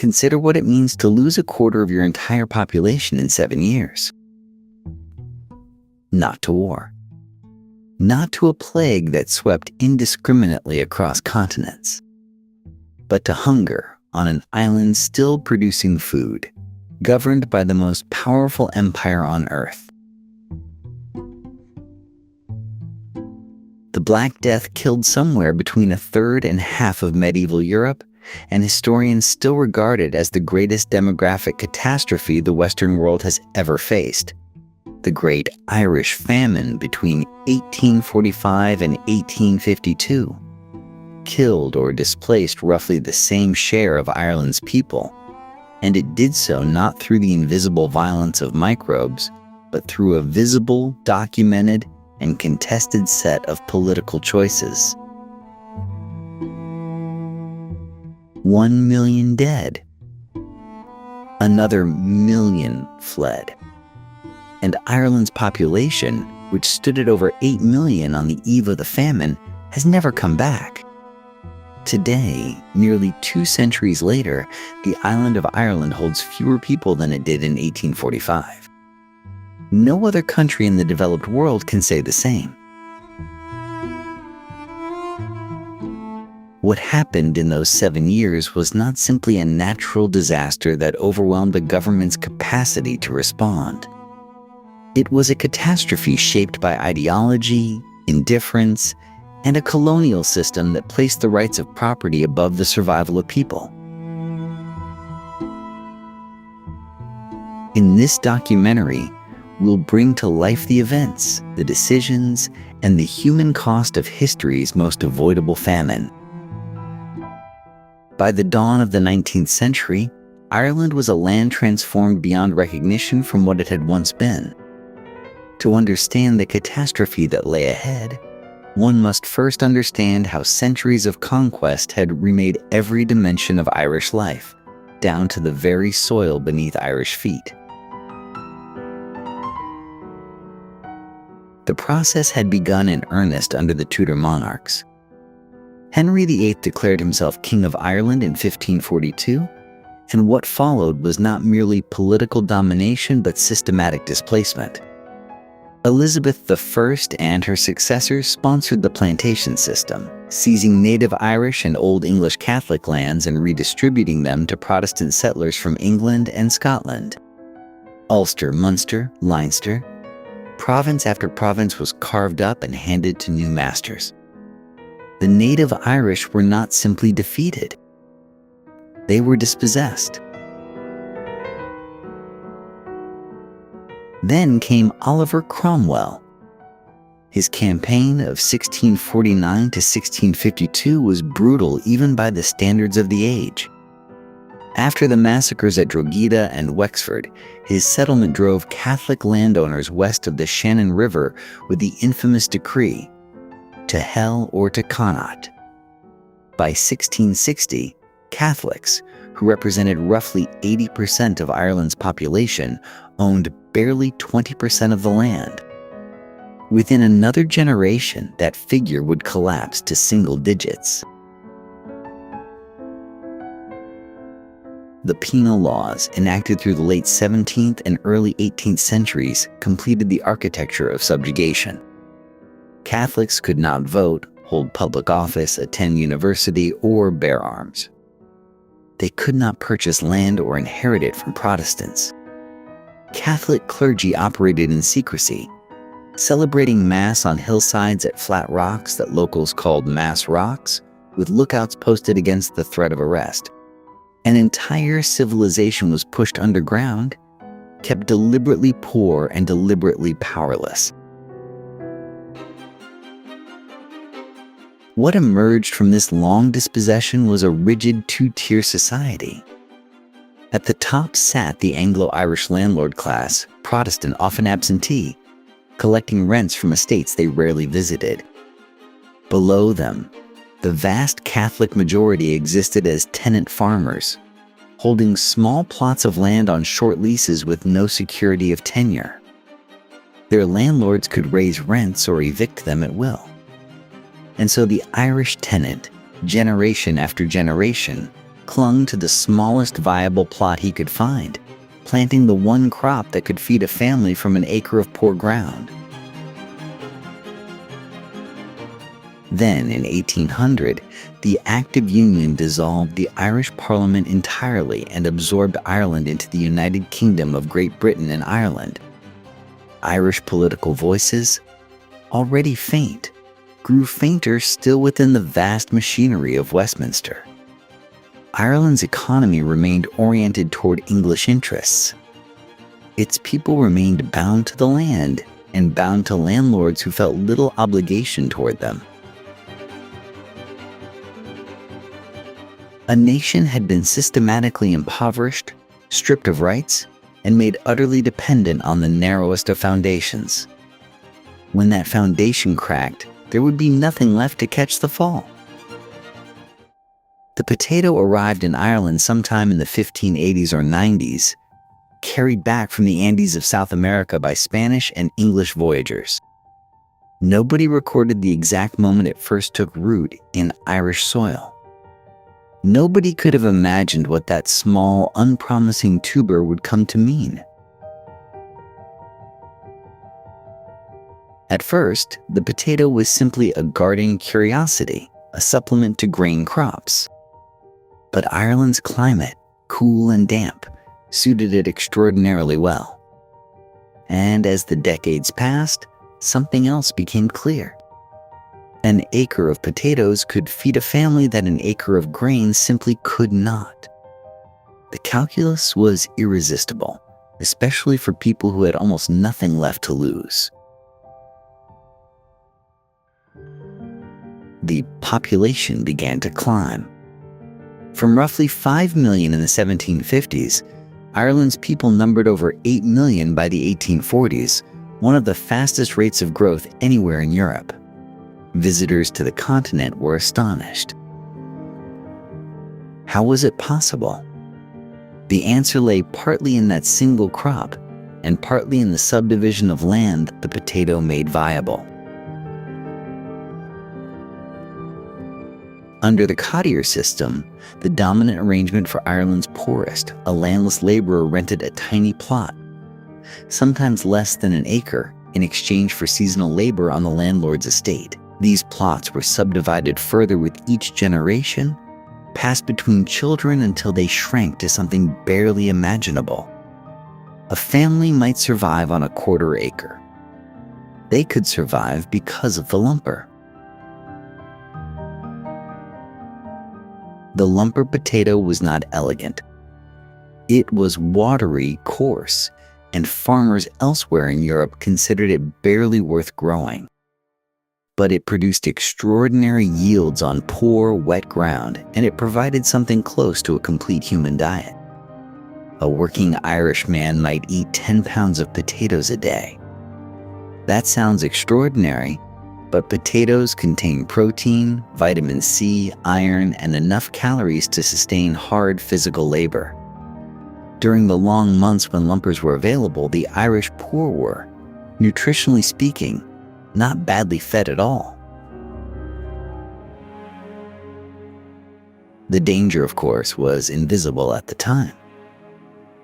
consider what it means to lose a quarter of your entire population in 7 years. Not to war. Not to a plague that swept indiscriminately across continents, but to hunger on an island still producing food, governed by the most powerful empire on earth. The Black Death killed somewhere between a third and half of medieval Europe, and historians still regard it as the greatest demographic catastrophe the Western world has ever faced. The Great Irish Famine between 1845 and 1852 killed or displaced roughly the same share of Ireland's people, and it did so not through the invisible violence of microbes, but through a visible, documented, and contested set of political choices. 1 million dead. Another million fled. And Ireland's population, which stood at over 8 million on the eve of the famine, has never come back. Today, nearly 2 centuries later, the island of Ireland holds fewer people than it did in 1845. No other country in the developed world can say the same. What happened in those 7 years was not simply a natural disaster that overwhelmed a government's capacity to respond. It was a catastrophe shaped by ideology, indifference, and a colonial system that placed the rights of property above the survival of people. In this documentary, we'll bring to life the events, the decisions, and the human cost of history's most avoidable famine. By the dawn of the 19th century, Ireland was a land transformed beyond recognition from what it had once been. To understand the catastrophe that lay ahead, one must first understand how centuries of conquest had remade every dimension of Irish life, down to the very soil beneath Irish feet. The process had begun in earnest under the Tudor monarchs. Henry VIII declared himself King of Ireland in 1542, and what followed was not merely political domination but systematic displacement. Elizabeth I and her successors sponsored the plantation system, seizing native Irish and Old English Catholic lands and redistributing them to Protestant settlers from England and Scotland. Ulster, Munster, Leinster. Province after province was carved up and handed to new masters. The native Irish were not simply defeated. They were dispossessed. Then came Oliver Cromwell. His campaign of 1649 to 1652 was brutal even by the standards of the age. After the massacres at Drogheda and Wexford, his settlement drove Catholic landowners west of the Shannon River with the infamous decree, to hell or to Connaught. By 1660, Catholics, who represented roughly 80% of Ireland's population, owned barely 20% of the land. Within another generation, that figure would collapse to single digits. The penal laws enacted through the late 17th and early 18th centuries completed the architecture of subjugation. Catholics could not vote, hold public office, attend university, or bear arms. They could not purchase land or inherit it from Protestants. Catholic clergy operated in secrecy, celebrating Mass on hillsides at flat rocks that locals called Mass Rocks, with lookouts posted against the threat of arrest. An entire civilization was pushed underground, kept deliberately poor and deliberately powerless. What emerged from this long dispossession was a rigid two-tier society. At the top sat the Anglo-Irish landlord class, Protestant, often absentee, collecting rents from estates they rarely visited. Below them, the vast Catholic majority existed as tenant farmers, holding small plots of land on short leases with no security of tenure. Their landlords could raise rents or evict them at will. And so the Irish tenant, generation after generation, clung to the smallest viable plot he could find, planting the one crop that could feed a family from an acre of poor ground. Then, in 1800, the Act of Union dissolved the Irish Parliament entirely and absorbed Ireland into the United Kingdom of Great Britain and Ireland. Irish political voices, already faint, grew fainter still within the vast machinery of Westminster. Ireland's economy remained oriented toward English interests. Its people remained bound to the land and bound to landlords who felt little obligation toward them. A nation had been systematically impoverished, stripped of rights, and made utterly dependent on the narrowest of foundations. When that foundation cracked, there would be nothing left to catch the fall. The potato arrived in Ireland sometime in the 1580s or 90s, carried back from the Andes of South America by Spanish and English voyagers. Nobody recorded the exact moment it first took root in Irish soil. Nobody could have imagined what that small, unpromising tuber would come to mean. At first, the potato was simply a garden curiosity, a supplement to grain crops. But Ireland's climate, cool and damp, suited it extraordinarily well. And as the decades passed, something else became clear. An acre of potatoes could feed a family that an acre of grain simply could not. The calculus was irresistible, especially for people who had almost nothing left to lose. The population began to climb. From roughly 5 million in the 1750s, Ireland's people numbered over 8 million by the 1840s, one of the fastest rates of growth anywhere in Europe. Visitors to the continent were astonished. How was it possible? The answer lay partly in that single crop, and partly in the subdivision of land the potato made viable. Under the cottier system, the dominant arrangement for Ireland's poorest, a landless laborer rented a tiny plot, sometimes less than an acre, in exchange for seasonal labor on the landlord's estate. These plots were subdivided further with each generation, passed between children until they shrank to something barely imaginable. A family might survive on a quarter acre. They could survive because of the lumper. The lumper potato was not elegant. It was watery, coarse, and farmers elsewhere in Europe considered it barely worth growing. But it produced extraordinary yields on poor, wet ground, and it provided something close to a complete human diet. A working Irish man might eat 10 pounds of potatoes a day. That sounds extraordinary, but potatoes contain protein, vitamin C, iron, and enough calories to sustain hard physical labor. During the long months when lumpers were available, the Irish poor were, nutritionally speaking, not badly fed at all. The danger, of course, was invisible at the time.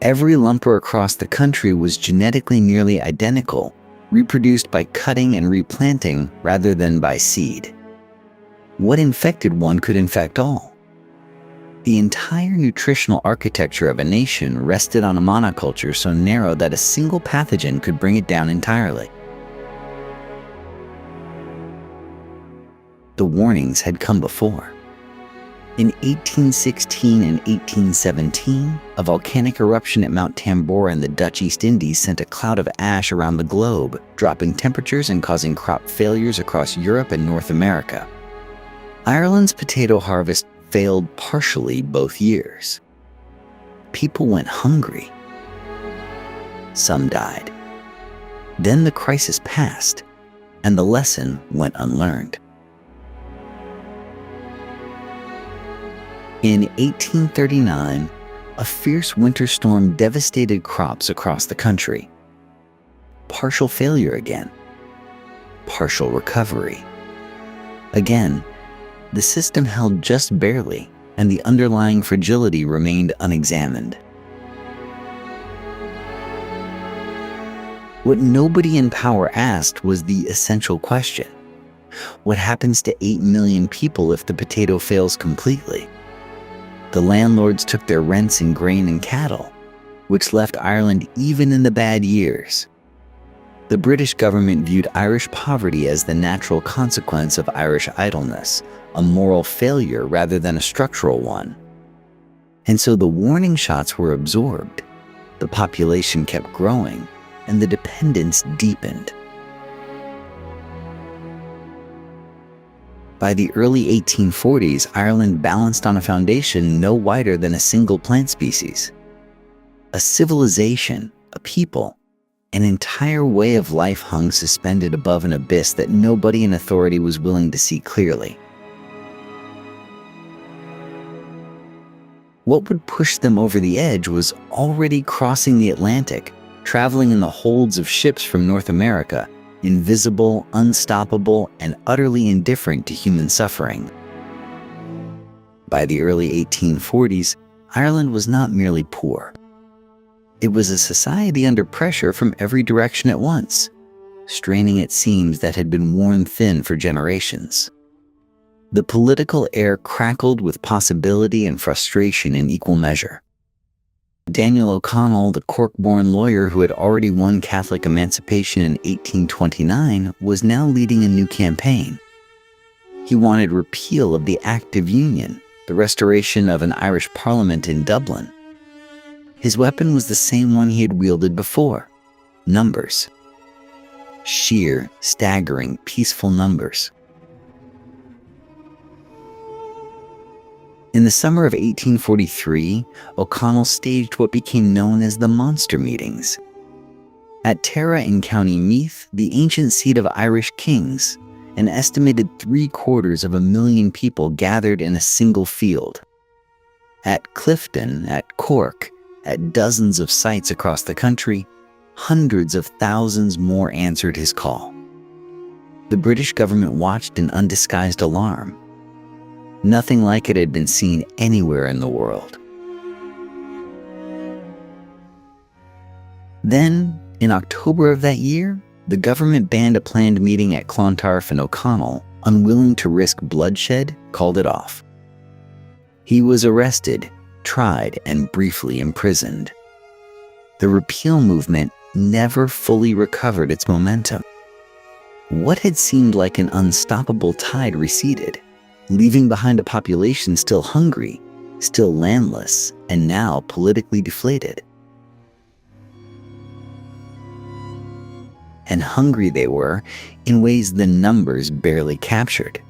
Every lumper across the country was genetically nearly identical, reproduced by cutting and replanting rather than by seed. What infected one could infect all. The entire nutritional architecture of a nation rested on a monoculture so narrow that a single pathogen could bring it down entirely. The warnings had come before. In 1816 and 1817, a volcanic eruption at Mount Tambora in the Dutch East Indies sent a cloud of ash around the globe, dropping temperatures and causing crop failures across Europe and North America. Ireland's potato harvest failed partially both years. People went hungry. Some died. Then the crisis passed, and the lesson went unlearned. In 1839, a fierce winter storm devastated crops across the country. Partial failure again. Partial recovery. Again, the system held just barely, and the underlying fragility remained unexamined. What nobody in power asked was the essential question: what happens to 8 million people if the potato fails completely? The landlords took their rents in grain and cattle, which left Ireland even in the bad years. The British government viewed Irish poverty as the natural consequence of Irish idleness, a moral failure rather than a structural one. And so the warning shots were absorbed. The population kept growing, and the dependence deepened. By the early 1840s, Ireland balanced on a foundation no wider than a single plant species. A civilization, a people, an entire way of life hung suspended above an abyss that nobody in authority was willing to see clearly. What would push them over the edge was already crossing the Atlantic, traveling in the holds of ships from North America, invisible, unstoppable, and utterly indifferent to human suffering. By the early 1840s, Ireland was not merely poor. It was a society under pressure from every direction at once, straining at seams that had been worn thin for generations. The political air crackled with possibility and frustration in equal measure. Daniel O'Connell, the Cork-born lawyer who had already won Catholic emancipation in 1829, was now leading a new campaign. He wanted repeal of the Act of Union, the restoration of an Irish Parliament in Dublin. His weapon was the same one he had wielded before: numbers. Sheer, staggering, peaceful numbers. In the summer of 1843, O'Connell staged what became known as the Monster Meetings. At Tara in County Meath, the ancient seat of Irish kings, an estimated 750,000 people gathered in a single field. At Clifton, at Cork, at dozens of sites across the country, hundreds of thousands more answered his call. The British government watched in undisguised alarm. Nothing like it had been seen anywhere in the world. Then, in October of that year, the government banned a planned meeting at Clontarf, and O'Connell, unwilling to risk bloodshed, called it off. He was arrested, tried, and briefly imprisoned. The repeal movement never fully recovered its momentum. What had seemed like an unstoppable tide receded, leaving behind a population still hungry, still landless, and now politically deflated. And hungry they were in ways the numbers barely captured.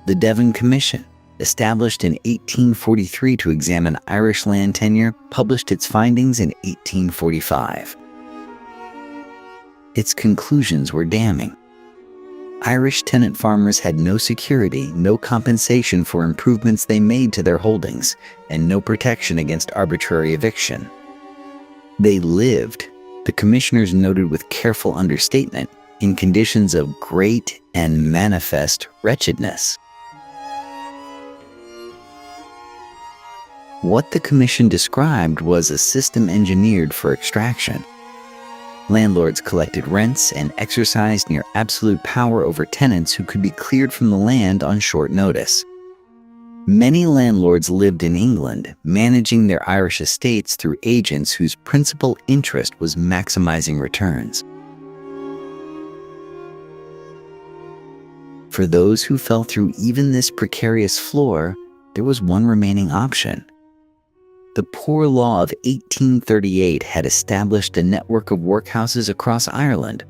The Devon Commission, established in 1843 to examine Irish land tenure, published its findings in 1845. Its conclusions were damning. Irish tenant farmers had no security, no compensation for improvements they made to their holdings, and no protection against arbitrary eviction. They lived, the commissioners noted with careful understatement, in conditions of great and manifest wretchedness. What the commission described was a system engineered for extraction. Landlords collected rents and exercised near absolute power over tenants who could be cleared from the land on short notice. Many landlords lived in England, managing their Irish estates through agents whose principal interest was maximizing returns. For those who fell through even this precarious floor, there was one remaining option. The Poor Law of 1838 had established a network of workhouses across Ireland,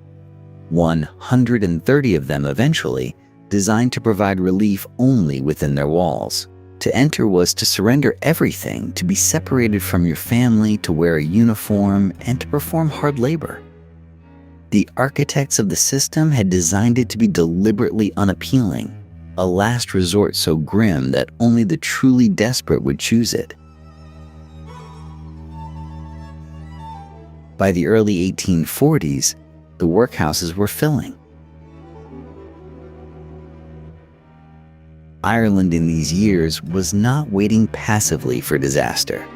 130 of them eventually, designed to provide relief only within their walls. To enter was to surrender everything, to be separated from your family, to wear a uniform, and to perform hard labor. The architects of the system had designed it to be deliberately unappealing, a last resort so grim that only the truly desperate would choose it. By the early 1840s, the workhouses were filling. Ireland in these years was not waiting passively for disaster.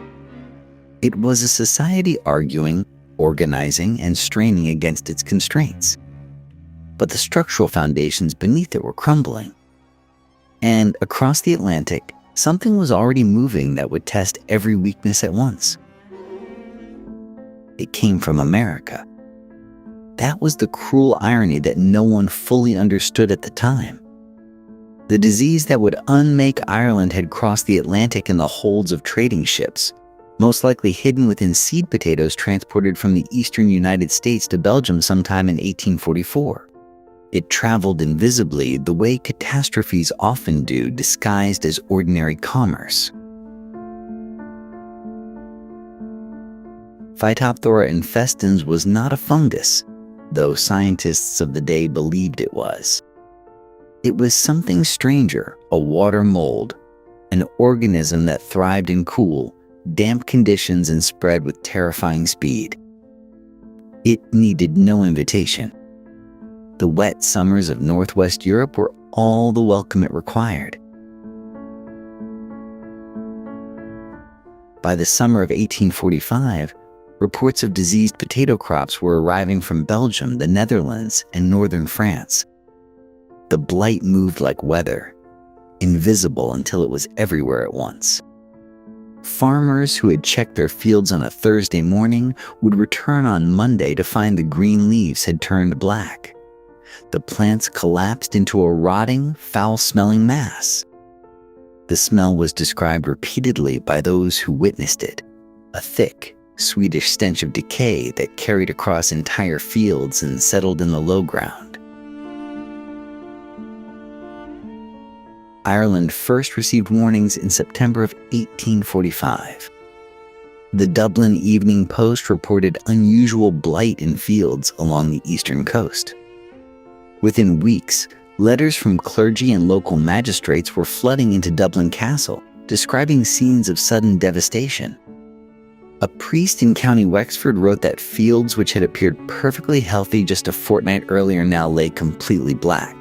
It was a society arguing, organizing, and straining against its constraints. But the structural foundations beneath it were crumbling. And across the Atlantic, something was already moving that would test every weakness at once. It came from America. That was the cruel irony that no one fully understood at the time. The disease that would unmake Ireland had crossed the Atlantic in the holds of trading ships, most likely hidden within seed potatoes transported from the eastern United States to Belgium sometime in 1844. It traveled invisibly the way catastrophes often do, disguised as ordinary commerce. Phytophthora infestans was not a fungus, though scientists of the day believed it was. It was something stranger, a water mold, an organism that thrived in cool, damp conditions and spread with terrifying speed. It needed no invitation. The wet summers of Northwest Europe were all the welcome it required. By the summer of 1845, reports of diseased potato crops were arriving from Belgium, the Netherlands, and northern France. The blight moved like weather, invisible until it was everywhere at once. Farmers who had checked their fields on a Thursday morning would return on Monday to find the green leaves had turned black. The plants collapsed into a rotting, foul-smelling mass. The smell was described repeatedly by those who witnessed it, a thick, sweetish stench of decay that carried across entire fields and settled in the low ground. Ireland first received warnings in September of 1845. The Dublin Evening Post reported unusual blight in fields along the eastern coast. Within weeks, letters from clergy and local magistrates were flooding into Dublin Castle, describing scenes of sudden devastation. A priest in County Wexford wrote that fields which had appeared perfectly healthy just a fortnight earlier now lay completely black.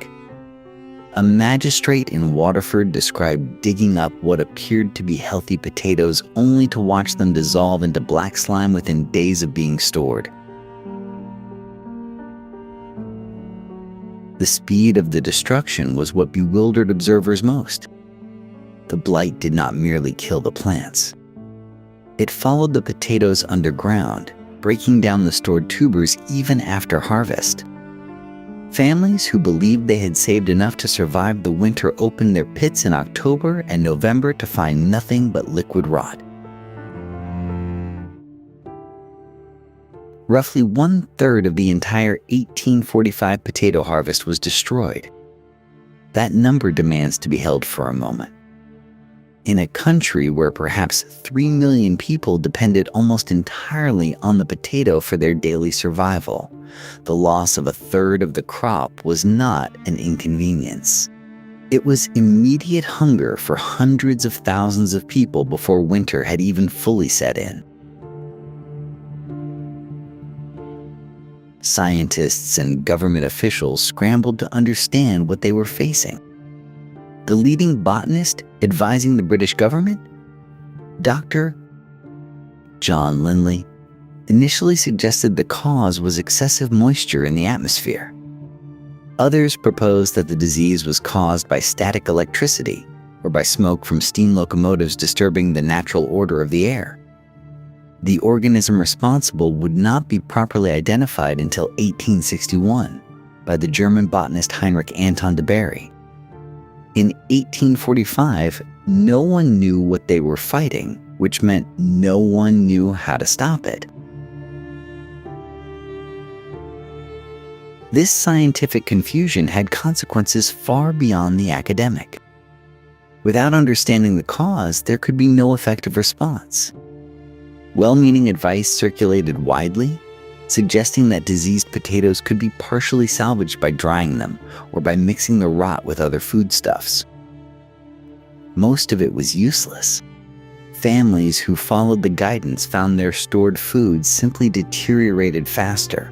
A magistrate in Waterford described digging up what appeared to be healthy potatoes only to watch them dissolve into black slime within days of being stored. The speed of the destruction was what bewildered observers most. The blight did not merely kill the plants. It followed the potatoes underground, breaking down the stored tubers even after harvest. Families who believed they had saved enough to survive the winter opened their pits in October and November to find nothing but liquid rot. Roughly 1/3 of the entire 1845 potato harvest was destroyed. That number demands to be held for a moment. In a country where perhaps 3 million people depended almost entirely on the potato for their daily survival, the loss of 1/3 of the crop was not an inconvenience. It was immediate hunger for hundreds of thousands of people before winter had even fully set in. Scientists and government officials scrambled to understand what they were facing. The leading botanist advising the British government, Dr. John Linley, initially suggested the cause was excessive moisture in the atmosphere. Others proposed that the disease was caused by static electricity or by smoke from steam locomotives disturbing the natural order of the air. The organism responsible would not be properly identified until 1861 by the German botanist Heinrich Anton de Bary. In 1845, no one knew what they were fighting, which meant no one knew how to stop it. This scientific confusion had consequences far beyond the academic. Without understanding the cause, there could be no effective response. Well-meaning advice circulated widely, suggesting that diseased potatoes could be partially salvaged by drying them or by mixing the rot with other foodstuffs. Most of it was useless. Families who followed the guidance found their stored foods simply deteriorated faster.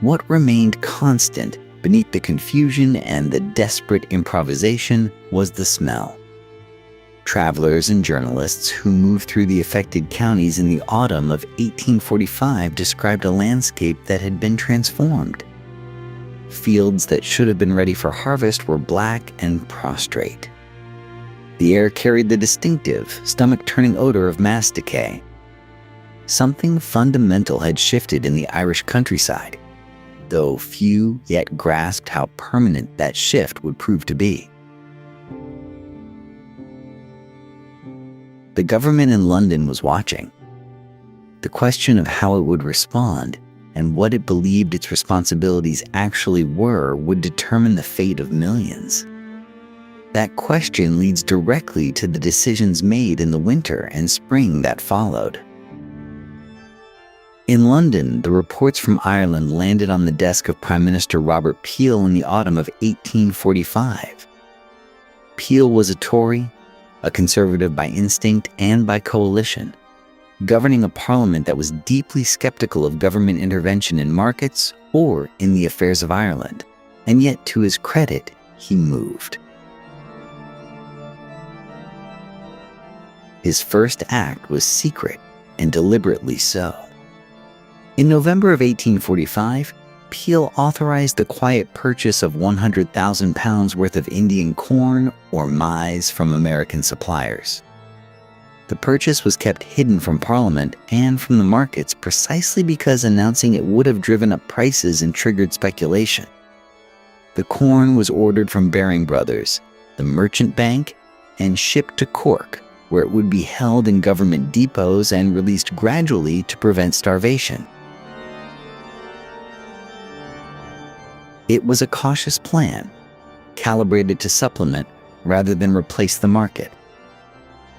What remained constant Beneath the confusion and the desperate improvisation was the smell. Travelers and journalists who moved through the affected counties in the autumn of 1845 described a landscape that had been transformed. Fields that should have been ready for harvest were black and prostrate. The air carried the distinctive, stomach-turning odor of mass decay. Something fundamental had shifted in the Irish countryside, though few yet grasped how permanent that shift would prove to be. The government in London was watching. The question of how it would respond and what it believed its responsibilities actually were would determine the fate of millions. That question leads directly to the decisions made in the winter and spring that followed. In London, the reports from Ireland landed on the desk of Prime Minister Robert Peel in the autumn of 1845. Peel was a Tory, a conservative by instinct and by coalition, governing a parliament that was deeply skeptical of government intervention in markets or in the affairs of Ireland. And yet, to his credit, he moved. His first act was secret, and deliberately so. In November of 1845, Peel authorized the quiet purchase of £100,000 worth of Indian corn or maize from American suppliers. The purchase was kept hidden from Parliament and from the markets precisely because announcing it would have driven up prices and triggered speculation. The corn was ordered from Baring Brothers, the merchant bank, and shipped to Cork, where it would be held in government depots and released gradually to prevent starvation. It was a cautious plan, calibrated to supplement rather than replace the market.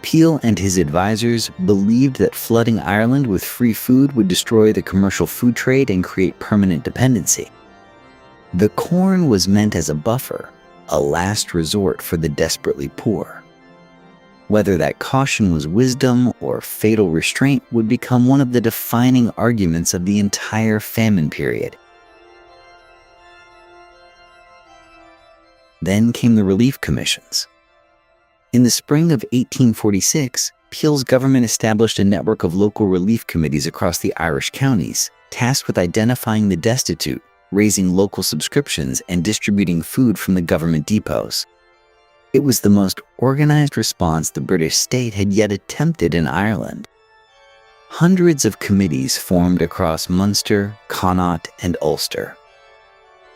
Peel and his advisors believed that flooding Ireland with free food would destroy the commercial food trade and create permanent dependency. The corn was meant as a buffer, a last resort for the desperately poor. Whether that caution was wisdom or fatal restraint would become one of the defining arguments of the entire famine period. Then came the relief commissions. In the spring of 1846, Peel's government established a network of local relief committees across the Irish counties, tasked with identifying the destitute, raising local subscriptions, and distributing food from the government depots. It was the most organized response the British state had yet attempted in Ireland. Hundreds of committees formed across Munster, Connaught, and Ulster.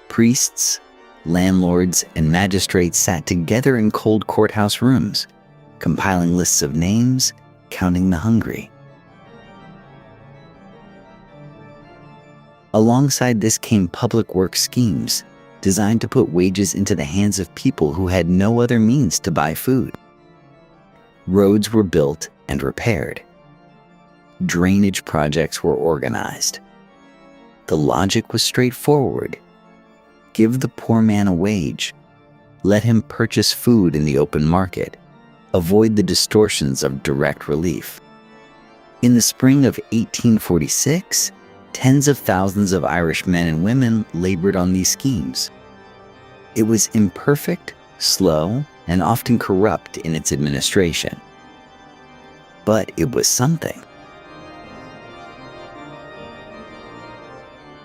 Priests, landlords, and magistrates sat together in cold courthouse rooms, compiling lists of names, counting the hungry. Alongside this came public works schemes, designed to put wages into the hands of people who had no other means to buy food. Roads were built and repaired. Drainage projects were organized. The logic was straightforward. Give the poor man a wage. Let him purchase food in the open market. Avoid the distortions of direct relief. In the spring of 1846, tens of thousands of Irish men and women labored on these schemes. It was imperfect, slow, and often corrupt in its administration. But it was something.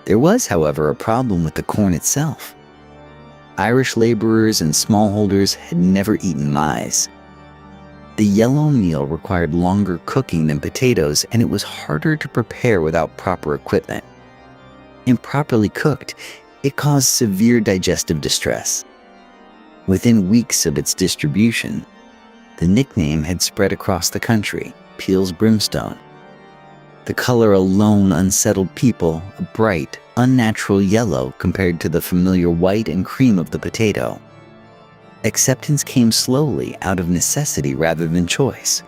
There was, however, a problem with the corn itself. Irish laborers and smallholders had never eaten maize. The yellow meal required longer cooking than potatoes, and it was harder to prepare without proper equipment. Improperly cooked, it caused severe digestive distress. Within weeks of its distribution, the nickname had spread across the country, Peel's brimstone. The color alone unsettled people, a bright, unnatural yellow compared to the familiar white and cream of the potato. Acceptance came slowly out of necessity rather than choice.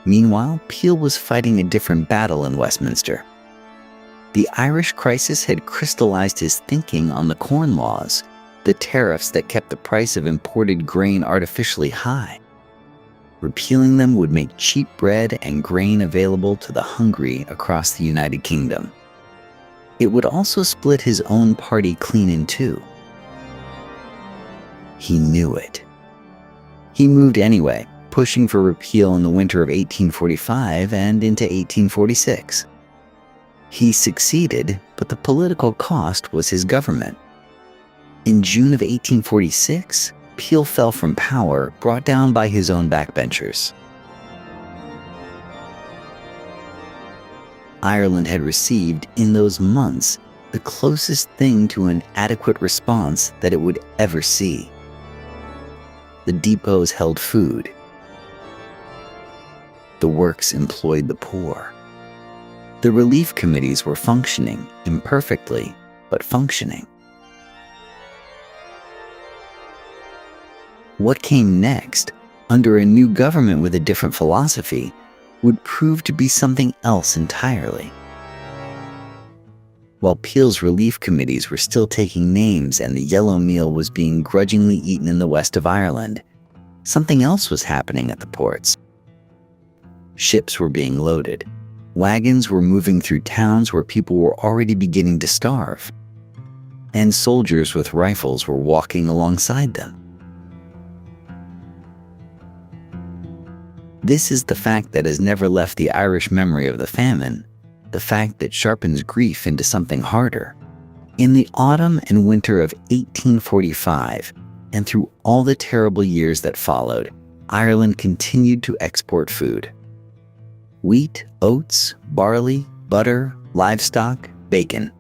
Meanwhile, Peel was fighting a different battle in Westminster. The Irish crisis had crystallized his thinking on the corn laws, the tariffs that kept the price of imported grain artificially high. Repealing them would make cheap bread and grain available to the hungry across the United Kingdom. it would also split his own party clean in two. He knew it. He moved anyway, pushing for repeal in the winter of 1845 and into 1846. He succeeded, but the political cost was his government. In June of 1846, Peel fell from power, brought down by his own backbenchers. Ireland had received, in those months, the closest thing to an adequate response that it would ever see. The depots held food. The works employed the poor. The relief committees were functioning, imperfectly, but functioning. What came next, under a new government with a different philosophy, would prove to be something else entirely. While Peel's relief committees were still taking names and the yellow meal was being grudgingly eaten in the west of Ireland, something else was happening at the ports. Ships were being loaded. Wagons were moving through towns where people were already beginning to starve. And soldiers with rifles were walking alongside them. This is the fact that has never left the Irish memory of the famine, the fact that sharpens grief into something harder. In the autumn and winter of 1845, and through all the terrible years that followed, Ireland continued to export food. Wheat, oats, barley, butter, livestock, bacon.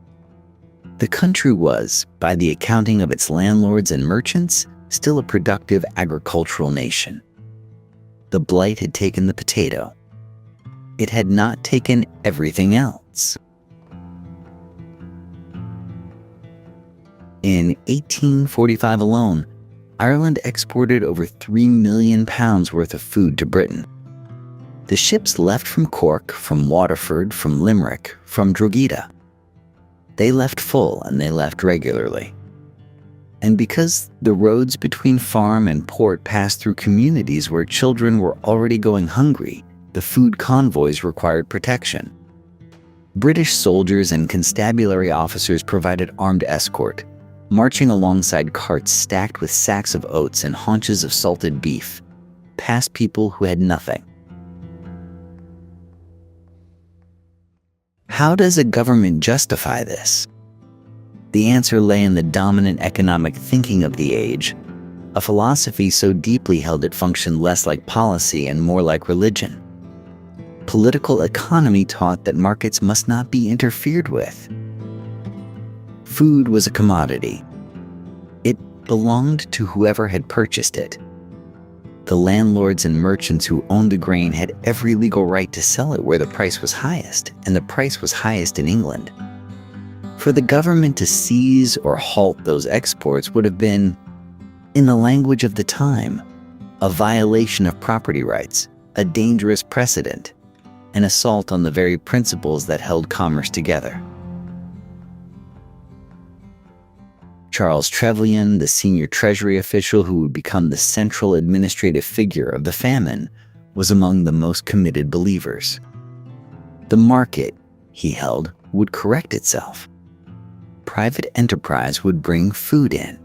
The country was, by the accounting of its landlords and merchants, still a productive agricultural nation. The blight had taken the potato. It had not taken everything else. In 1845 alone, Ireland exported over £3 million worth of food to Britain. The ships left from Cork, from Waterford, from Limerick, from Drogheda. They left full and they left regularly. And because the roads between farm and port passed through communities where children were already going hungry, the food convoys required protection. British soldiers and constabulary officers provided armed escort, marching alongside carts stacked with sacks of oats and haunches of salted beef, past people who had nothing. How does a government justify this? The answer lay in the dominant economic thinking of the age, a philosophy so deeply held it functioned less like policy and more like religion. Political economy taught that markets must not be interfered with. Food was a commodity. It belonged to whoever had purchased it. The landlords and merchants who owned the grain had every legal right to sell it where the price was highest, and the price was highest in England. For the government to seize or halt those exports would have been, in the language of the time, a violation of property rights, a dangerous precedent, an assault on the very principles that held commerce together. Charles Trevelyan, the senior treasury official who would become the central administrative figure of the famine, was among the most committed believers. The market, he held, would correct itself. Private enterprise would bring food in.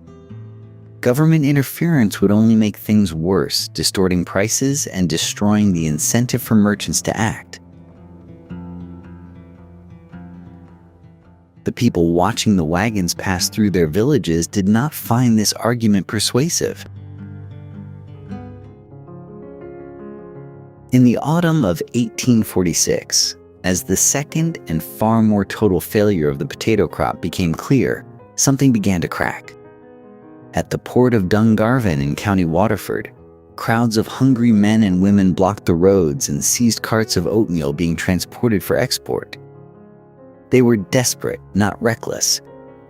Government interference would only make things worse, distorting prices and destroying the incentive for merchants to act. The people watching the wagons pass through their villages did not find this argument persuasive. In the autumn of 1846, as the second and far more total failure of the potato crop became clear, something began to crack. At the port of Dungarvan in County Waterford, crowds of hungry men and women blocked the roads and seized carts of oatmeal being transported for export. They were desperate, not reckless.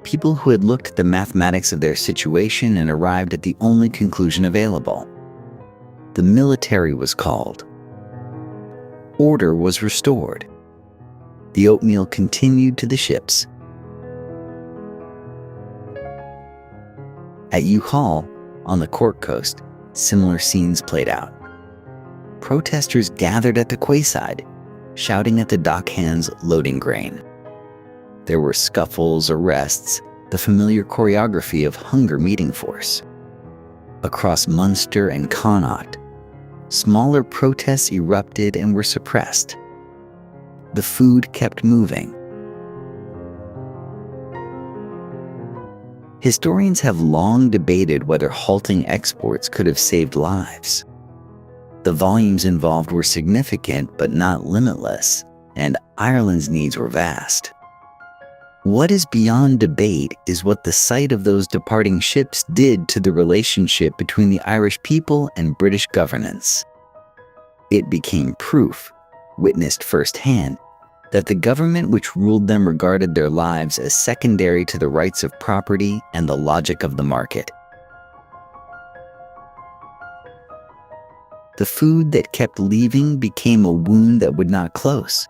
People who had looked at the mathematics of their situation and arrived at the only conclusion available. The military was called. Order was restored. The oatmeal continued to the ships. At Youghal, on the Cork coast, similar scenes played out. Protesters gathered at the quayside, shouting at the dockhands loading grain. There were scuffles, arrests, the familiar choreography of hunger meeting force. Across Munster and Connaught, smaller protests erupted and were suppressed. The food kept moving. Historians have long debated whether halting exports could have saved lives. The volumes involved were significant but not limitless, and Ireland's needs were vast. What is beyond debate is what the sight of those departing ships did to the relationship between the Irish people and British governance. It became proof, witnessed firsthand, that the government which ruled them regarded their lives as secondary to the rights of property and the logic of the market. The food that kept leaving became a wound that would not close.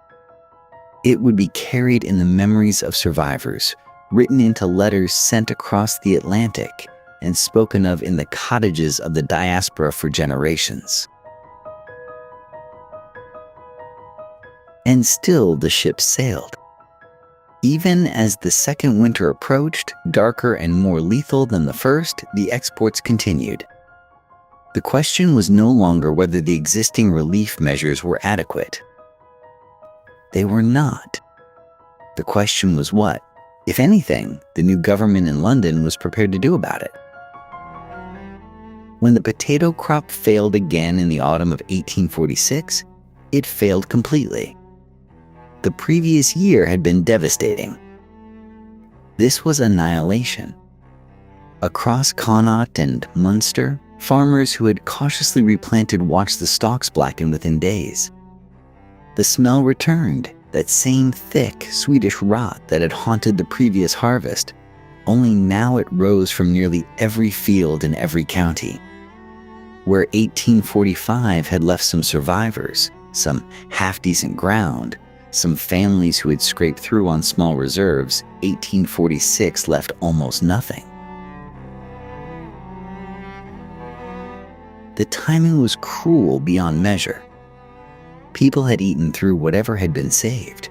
It would be carried in the memories of survivors, written into letters sent across the Atlantic, and spoken of in the cottages of the diaspora for generations. And still the ships sailed. Even as the second winter approached, darker and more lethal than the first, the exports continued. The question was no longer whether the existing relief measures were adequate. They were not. The question was what, if anything, the new government in London was prepared to do about it. When the potato crop failed again in the autumn of 1846, it failed completely. The previous year had been devastating. This was annihilation. Across Connaught and Munster, farmers who had cautiously replanted watched the stalks blacken within days. The smell returned, that same thick Swedish rot that had haunted the previous harvest, only now it rose from nearly every field in every county. Where 1845 had left some survivors, some half-decent ground, some families who had scraped through on small reserves, 1846 left almost nothing. The timing was cruel beyond measure. People had eaten through whatever had been saved.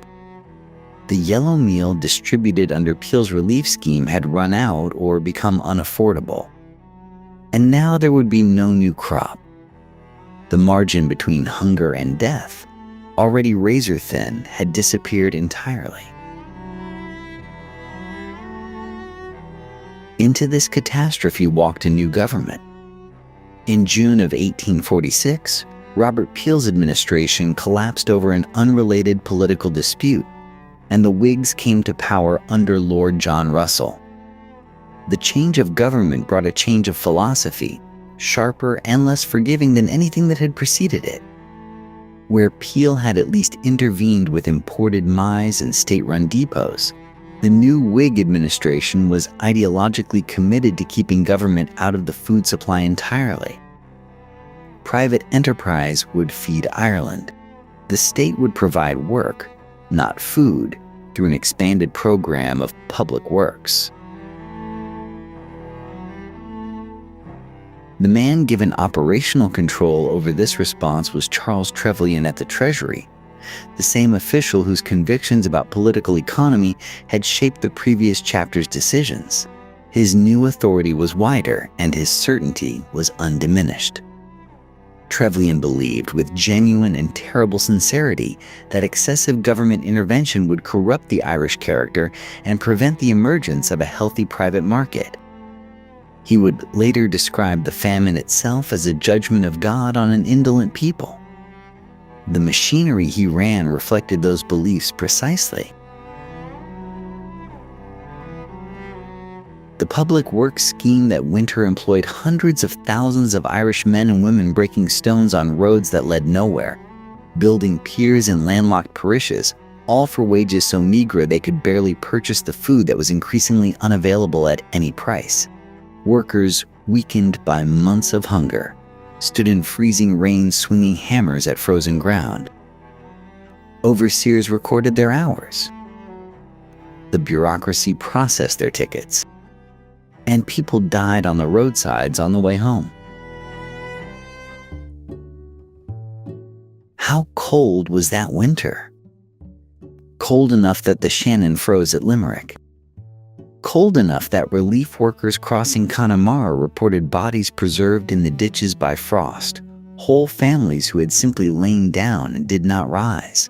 The yellow meal distributed under Peel's relief scheme had run out or become unaffordable. And now there would be no new crop. The margin between hunger and death, already razor thin, had disappeared entirely. Into this catastrophe walked a new government. In June of 1846, Robert Peel's administration collapsed over an unrelated political dispute, and the Whigs came to power under Lord John Russell. The change of government brought a change of philosophy, sharper and less forgiving than anything that had preceded it. Where Peel had at least intervened with imported maize and state-run depots, the new Whig administration was ideologically committed to keeping government out of the food supply entirely. Private enterprise would feed Ireland. The state would provide work, not food, through an expanded program of public works. The man given operational control over this response was Charles Trevelyan at the Treasury, the same official whose convictions about political economy had shaped the previous chapter's decisions. His new authority was wider, and his certainty was undiminished. Trevelyan believed with genuine and terrible sincerity that excessive government intervention would corrupt the Irish character and prevent the emergence of a healthy private market. He would later describe the famine itself as a judgment of God on an indolent people. The machinery he ran reflected those beliefs precisely. The public works scheme that winter employed hundreds of thousands of Irish men and women breaking stones on roads that led nowhere, building piers in landlocked parishes, all for wages so meager they could barely purchase the food that was increasingly unavailable at any price. Workers, weakened by months of hunger, stood in freezing rain swinging hammers at frozen ground. Overseers recorded their hours. The bureaucracy processed their tickets. And people died on the roadsides on the way home. How cold was that winter? cold enough that the Shannon froze at Limerick, cold enough that relief workers crossing Connemara reported bodies preserved in the ditches by frost, whole families who had simply lain down and did not rise.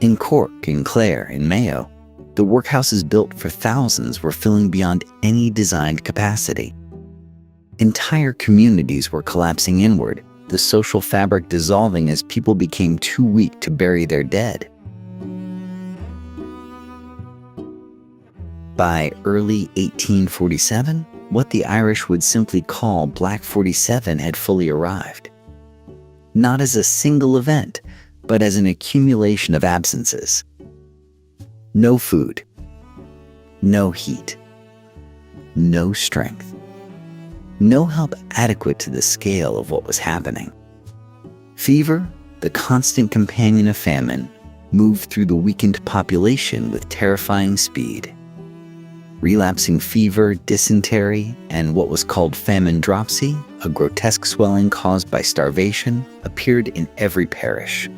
In Cork, in Clare, in Mayo, the workhouses built for thousands were filling beyond any designed capacity. Entire communities were collapsing inward, the social fabric dissolving as people became too weak to bury their dead. By early 1847, what the Irish would simply call Black 47 had fully arrived. Not as a single event, but as an accumulation of absences. No food, no heat, no strength, no help adequate to the scale of what was happening. Fever, the constant companion of famine, moved through the weakened population with terrifying speed. Relapsing fever, dysentery, and what was called famine dropsy, a grotesque swelling caused by starvation, appeared in every parish.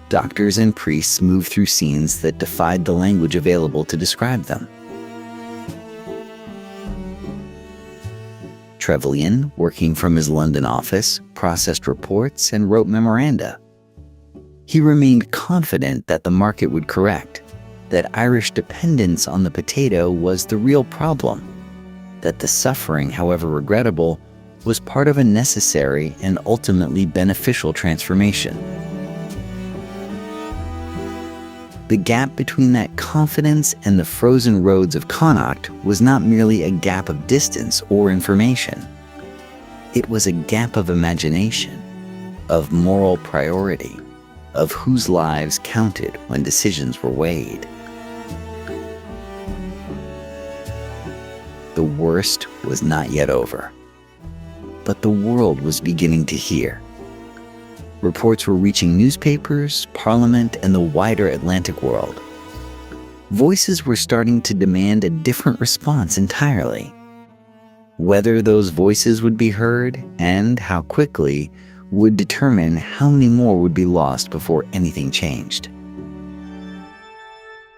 Doctors and priests moved through scenes that defied the language available to describe them. Trevelyan, working from his London office, processed reports and wrote memoranda. He remained confident that the market would correct, that Irish dependence on the potato was the real problem, that the suffering, however regrettable, was part of a necessary and ultimately beneficial transformation. The gap between that confidence and the frozen roads of Connacht was not merely a gap of distance or information. It was a gap of imagination, of moral priority, of whose lives counted when decisions were weighed. The worst was not yet over, but the world was beginning to hear. Reports were reaching newspapers, Parliament, and the wider Atlantic world. Voices were starting to demand a different response entirely. Whether those voices would be heard, and how quickly, would determine how many more would be lost before anything changed.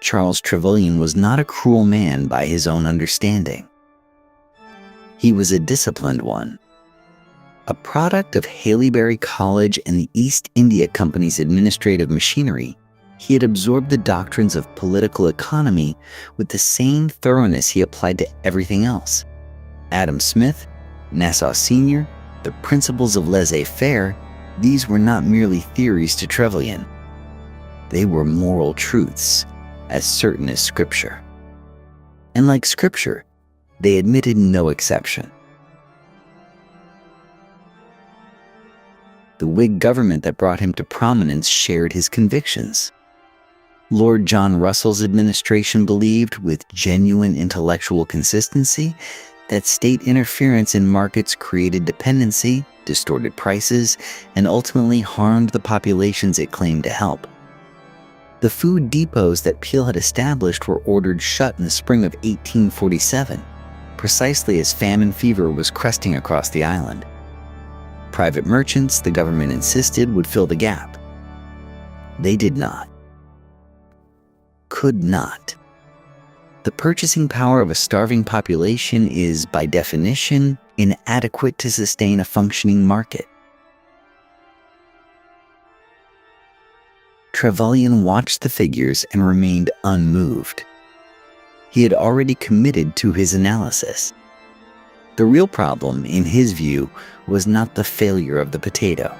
Charles Trevelyan was not a cruel man by his own understanding. He was a disciplined one. A product of Haileybury College and the East India Company's administrative machinery, he had absorbed the doctrines of political economy with the same thoroughness he applied to everything else. Adam Smith, Nassau Senior, the principles of laissez-faire, these were not merely theories to Trevelyan. They were moral truths, as certain as Scripture. And like Scripture, they admitted no exception. The Whig government that brought him to prominence shared his convictions. Lord John Russell's administration believed, with genuine intellectual consistency, that state interference in markets created dependency, distorted prices, and ultimately harmed the populations it claimed to help. The food depots that Peel had established were ordered shut in the spring of 1847, precisely as famine fever was cresting across the island. Private merchants, the government insisted, would fill the gap. They did not. Could not. The purchasing power of a starving population is, by definition, inadequate to sustain a functioning market. Trevelyan watched the figures and remained unmoved. He had already committed to his analysis. The real problem, in his view, was not the failure of the potato.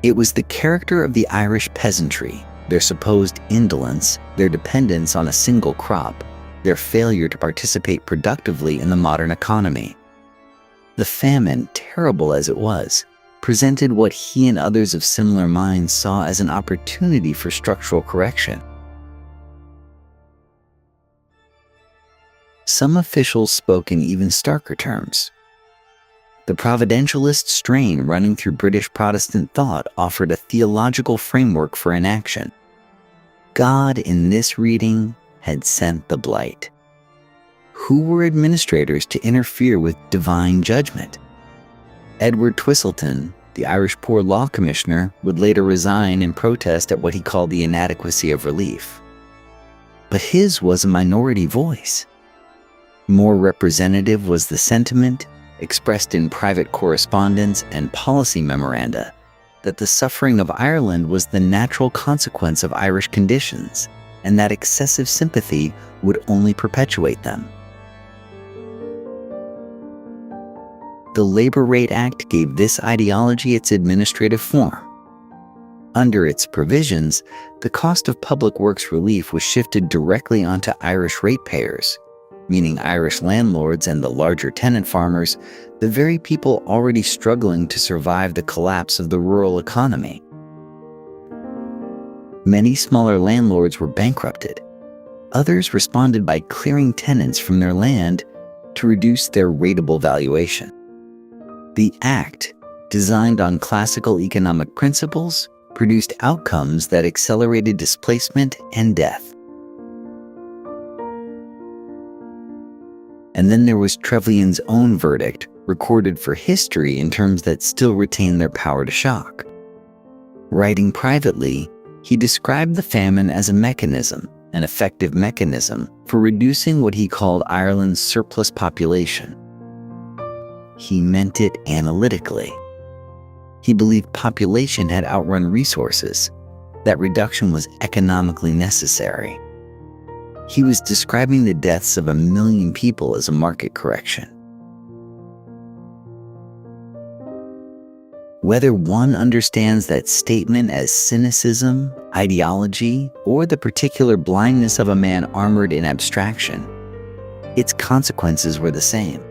It was the character of the Irish peasantry, their supposed indolence, their dependence on a single crop, their failure to participate productively in the modern economy. The famine, terrible as it was, presented what he and others of similar minds saw as an opportunity for structural correction. Some officials spoke in even starker terms. The providentialist strain running through British Protestant thought offered a theological framework for inaction. God, in this reading, had sent the blight. Who were administrators to interfere with divine judgment? Edward Twistleton, the Irish Poor Law Commissioner, would later resign in protest at what he called the inadequacy of relief. but his was a minority voice. More representative was the sentiment, expressed in private correspondence and policy memoranda, that the suffering of Ireland was the natural consequence of Irish conditions, and that excessive sympathy would only perpetuate them. The Labor Rate Act gave this ideology its administrative form. Under its provisions, the cost of public works relief was shifted directly onto Irish ratepayers, meaning Irish landlords and the larger tenant farmers, the very people already struggling to survive the collapse of the rural economy. Many smaller landlords were bankrupted. Others responded by clearing tenants from their land to reduce their rateable valuation. The Act, designed on classical economic principles, produced outcomes that accelerated displacement and death. And then there was Trevelyan's own verdict, recorded for history in terms that still retain their power to shock. Writing privately, he described the famine as a mechanism, an effective mechanism, for reducing what he called Ireland's surplus population. He meant it analytically. He believed population had outrun resources, that reduction was economically necessary. He was describing the deaths of 1 million people as a market correction. Whether one understands that statement as cynicism, ideology, or the particular blindness of a man armored in abstraction, its consequences were the same.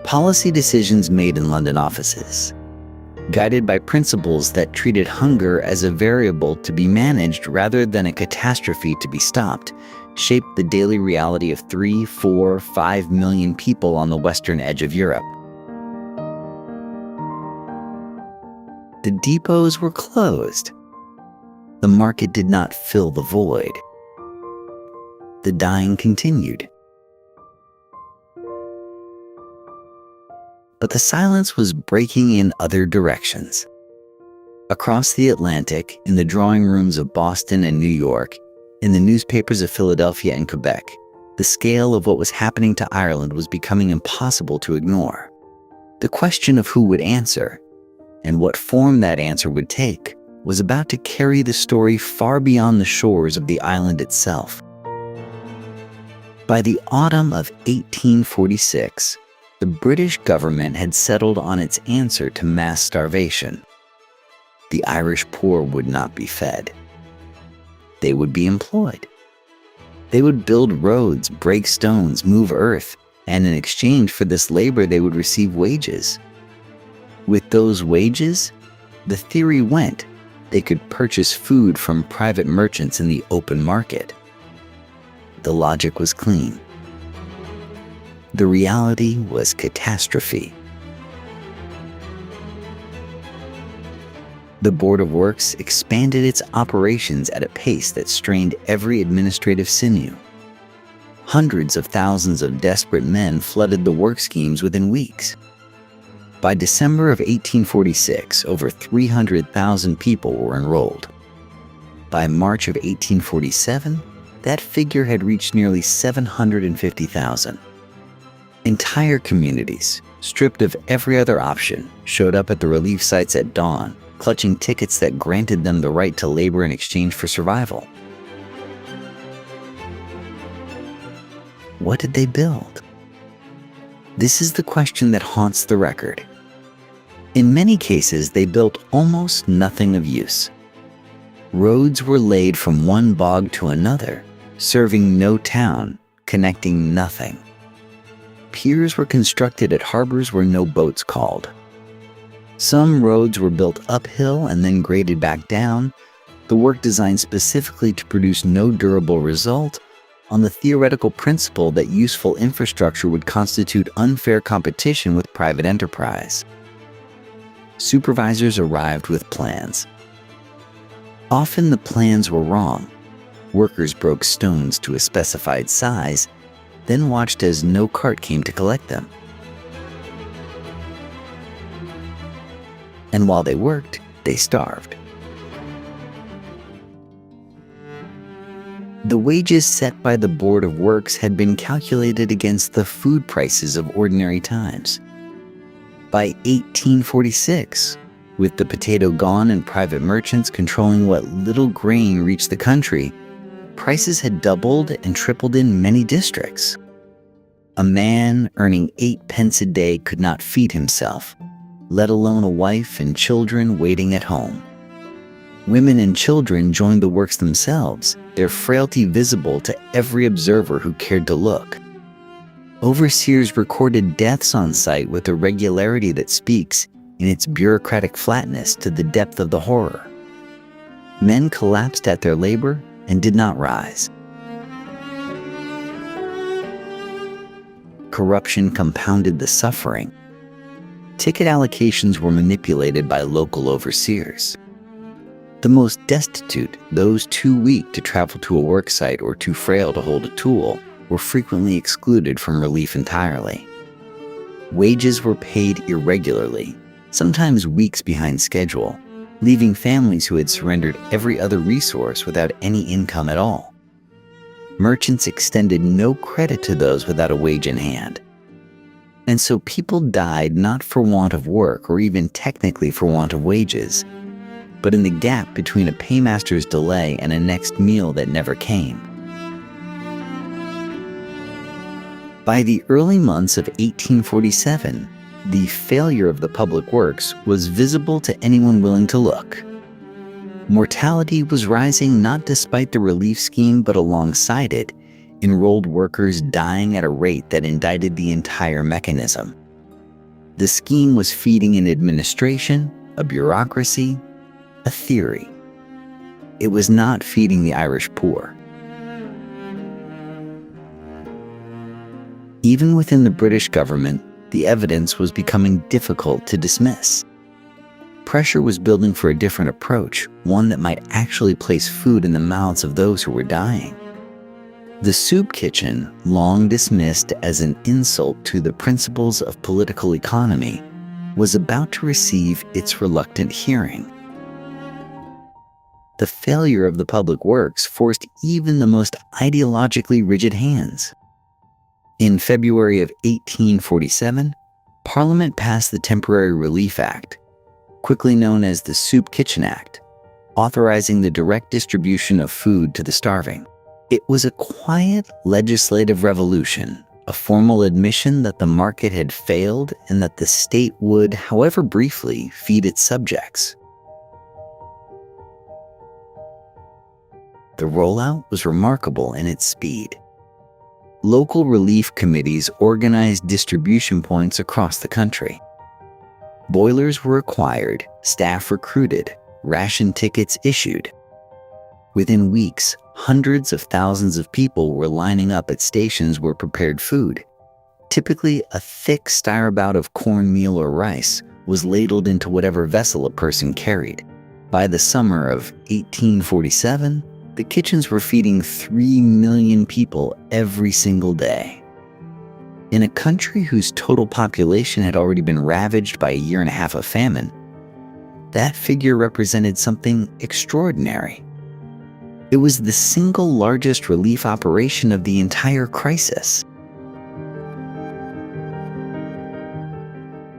Policy decisions made in London offices, guided by principles that treated hunger as a variable to be managed rather than a catastrophe to be stopped, shaped the daily reality of 3, 4, 5 million people on the western edge of Europe. The depots were closed. The market did not fill the void. The dying continued. But the silence was breaking in other directions. Across the Atlantic, in the drawing rooms of Boston and New York, in the newspapers of Philadelphia and Quebec, the scale of what was happening to Ireland was becoming impossible to ignore. The question of who would answer, and what form that answer would take, was about to carry the story far beyond the shores of the island itself. By the autumn of 1846, the British government had settled on its answer to mass starvation. The Irish poor would not be fed. They would be employed. They would build roads, break stones, move earth, and in exchange for this labor they would receive wages. With those wages, the theory went, they could purchase food from private merchants in the open market. The logic was clean. The reality was catastrophe. The Board of Works expanded its operations at a pace that strained every administrative sinew. Hundreds of thousands of desperate men flooded the work schemes within weeks. By December of 1846, over 300,000 people were enrolled. By March of 1847, that figure had reached nearly 750,000. Entire communities, stripped of every other option, showed up at the relief sites at dawn, clutching tickets that granted them the right to labor in exchange for survival. What did they build? This is the question that haunts the record. In many cases, they built almost nothing of use. Roads were laid from one bog to another, serving no town, connecting nothing. Piers were constructed at harbors where no boats called. Some roads were built uphill and then graded back down, the work designed specifically to produce no durable result, on the theoretical principle that useful infrastructure would constitute unfair competition with private enterprise. Supervisors arrived with plans. Often the plans were wrong. Workers broke stones to a specified size, then watched as no cart came to collect them. And while they worked, they starved. The wages set by the Board of Works had been calculated against the food prices of ordinary times. By 1846, with the potato gone and private merchants controlling what little grain reached the country, prices had doubled and tripled in many districts. A man earning 8 pence a day could not feed himself, let alone a wife and children waiting at home. Women and children joined the works themselves, their frailty visible to every observer who cared to look. Overseers recorded deaths on site with a regularity that speaks, in its bureaucratic flatness, to the depth of the horror. Men collapsed at their labor and did not rise. Corruption compounded the suffering. Ticket allocations were manipulated by local overseers. The most destitute, those too weak to travel to a work site or too frail to hold a tool, were frequently excluded from relief entirely. Wages were paid irregularly, sometimes weeks behind schedule, leaving families who had surrendered every other resource without any income at all. Merchants extended no credit to those without a wage in hand. And so people died not for want of work or even technically for want of wages, but in the gap between a paymaster's delay and a next meal that never came. By the early months of 1847, the failure of the public works was visible to anyone willing to look. Mortality was rising not despite the relief scheme but alongside it, enrolled workers dying at a rate that indicted the entire mechanism. The scheme was feeding an administration, a bureaucracy, a theory. It was not feeding the Irish poor. Even within the British government, the evidence was becoming difficult to dismiss. Pressure was building for a different approach, one that might actually place food in the mouths of those who were dying. The soup kitchen, long dismissed as an insult to the principles of political economy, was about to receive its reluctant hearing. The failure of the public works forced even the most ideologically rigid hands. In February of 1847, Parliament passed the Temporary Relief Act, quickly known as the Soup Kitchen Act, authorizing the direct distribution of food to the starving. It was a quiet legislative revolution, a formal admission that the market had failed and that the state would, however briefly, feed its subjects. The rollout was remarkable in its speed. Local relief committees organized distribution points across the country. Boilers were acquired, staff recruited, ration tickets issued. Within weeks, hundreds of thousands of people were lining up at stations where prepared food. Typically, a thick stirabout of cornmeal or rice was ladled into whatever vessel a person carried. By the summer of 1847, the kitchens were feeding 3 million people every single day. In a country whose total population had already been ravaged by a year and a half of famine, that figure represented something extraordinary. It was the single largest relief operation of the entire crisis.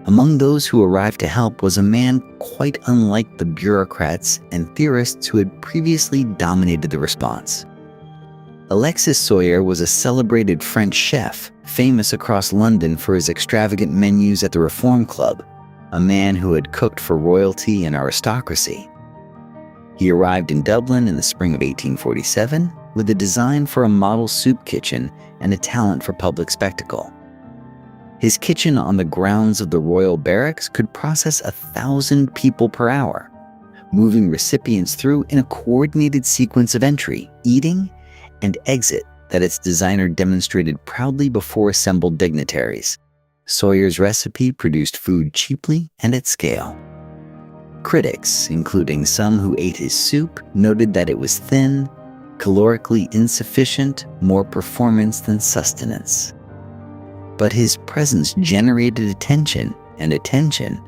Among those who arrived to help was a man quite unlike the bureaucrats and theorists who had previously dominated the response. Alexis Soyer was a celebrated French chef, famous across London for his extravagant menus at the Reform Club, a man who had cooked for royalty and aristocracy. He arrived in Dublin in the spring of 1847 with a design for a model soup kitchen and a talent for public spectacle. His kitchen on the grounds of the Royal Barracks could process 1,000 people per hour, moving recipients through in a coordinated sequence of entry, eating, and exit that its designer demonstrated proudly before assembled dignitaries. Soyer's recipe produced food cheaply and at scale. Critics, including some who ate his soup, noted that it was thin, calorically insufficient, more performance than sustenance. But his presence generated attention, and attention,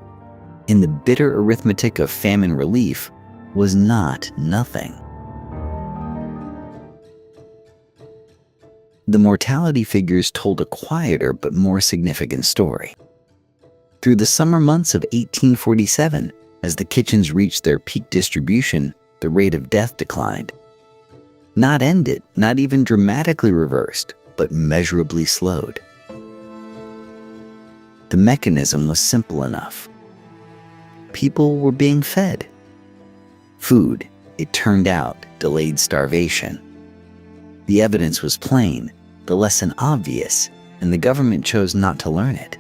in the bitter arithmetic of famine relief, was not nothing. The mortality figures told a quieter but more significant story. Through the summer months of 1847, as the kitchens reached their peak distribution, the rate of death declined. Not ended, not even dramatically reversed, but measurably slowed. The mechanism was simple enough. People were being fed. Food, it turned out, delayed starvation. The evidence was plain, the lesson obvious, and the government chose not to learn it.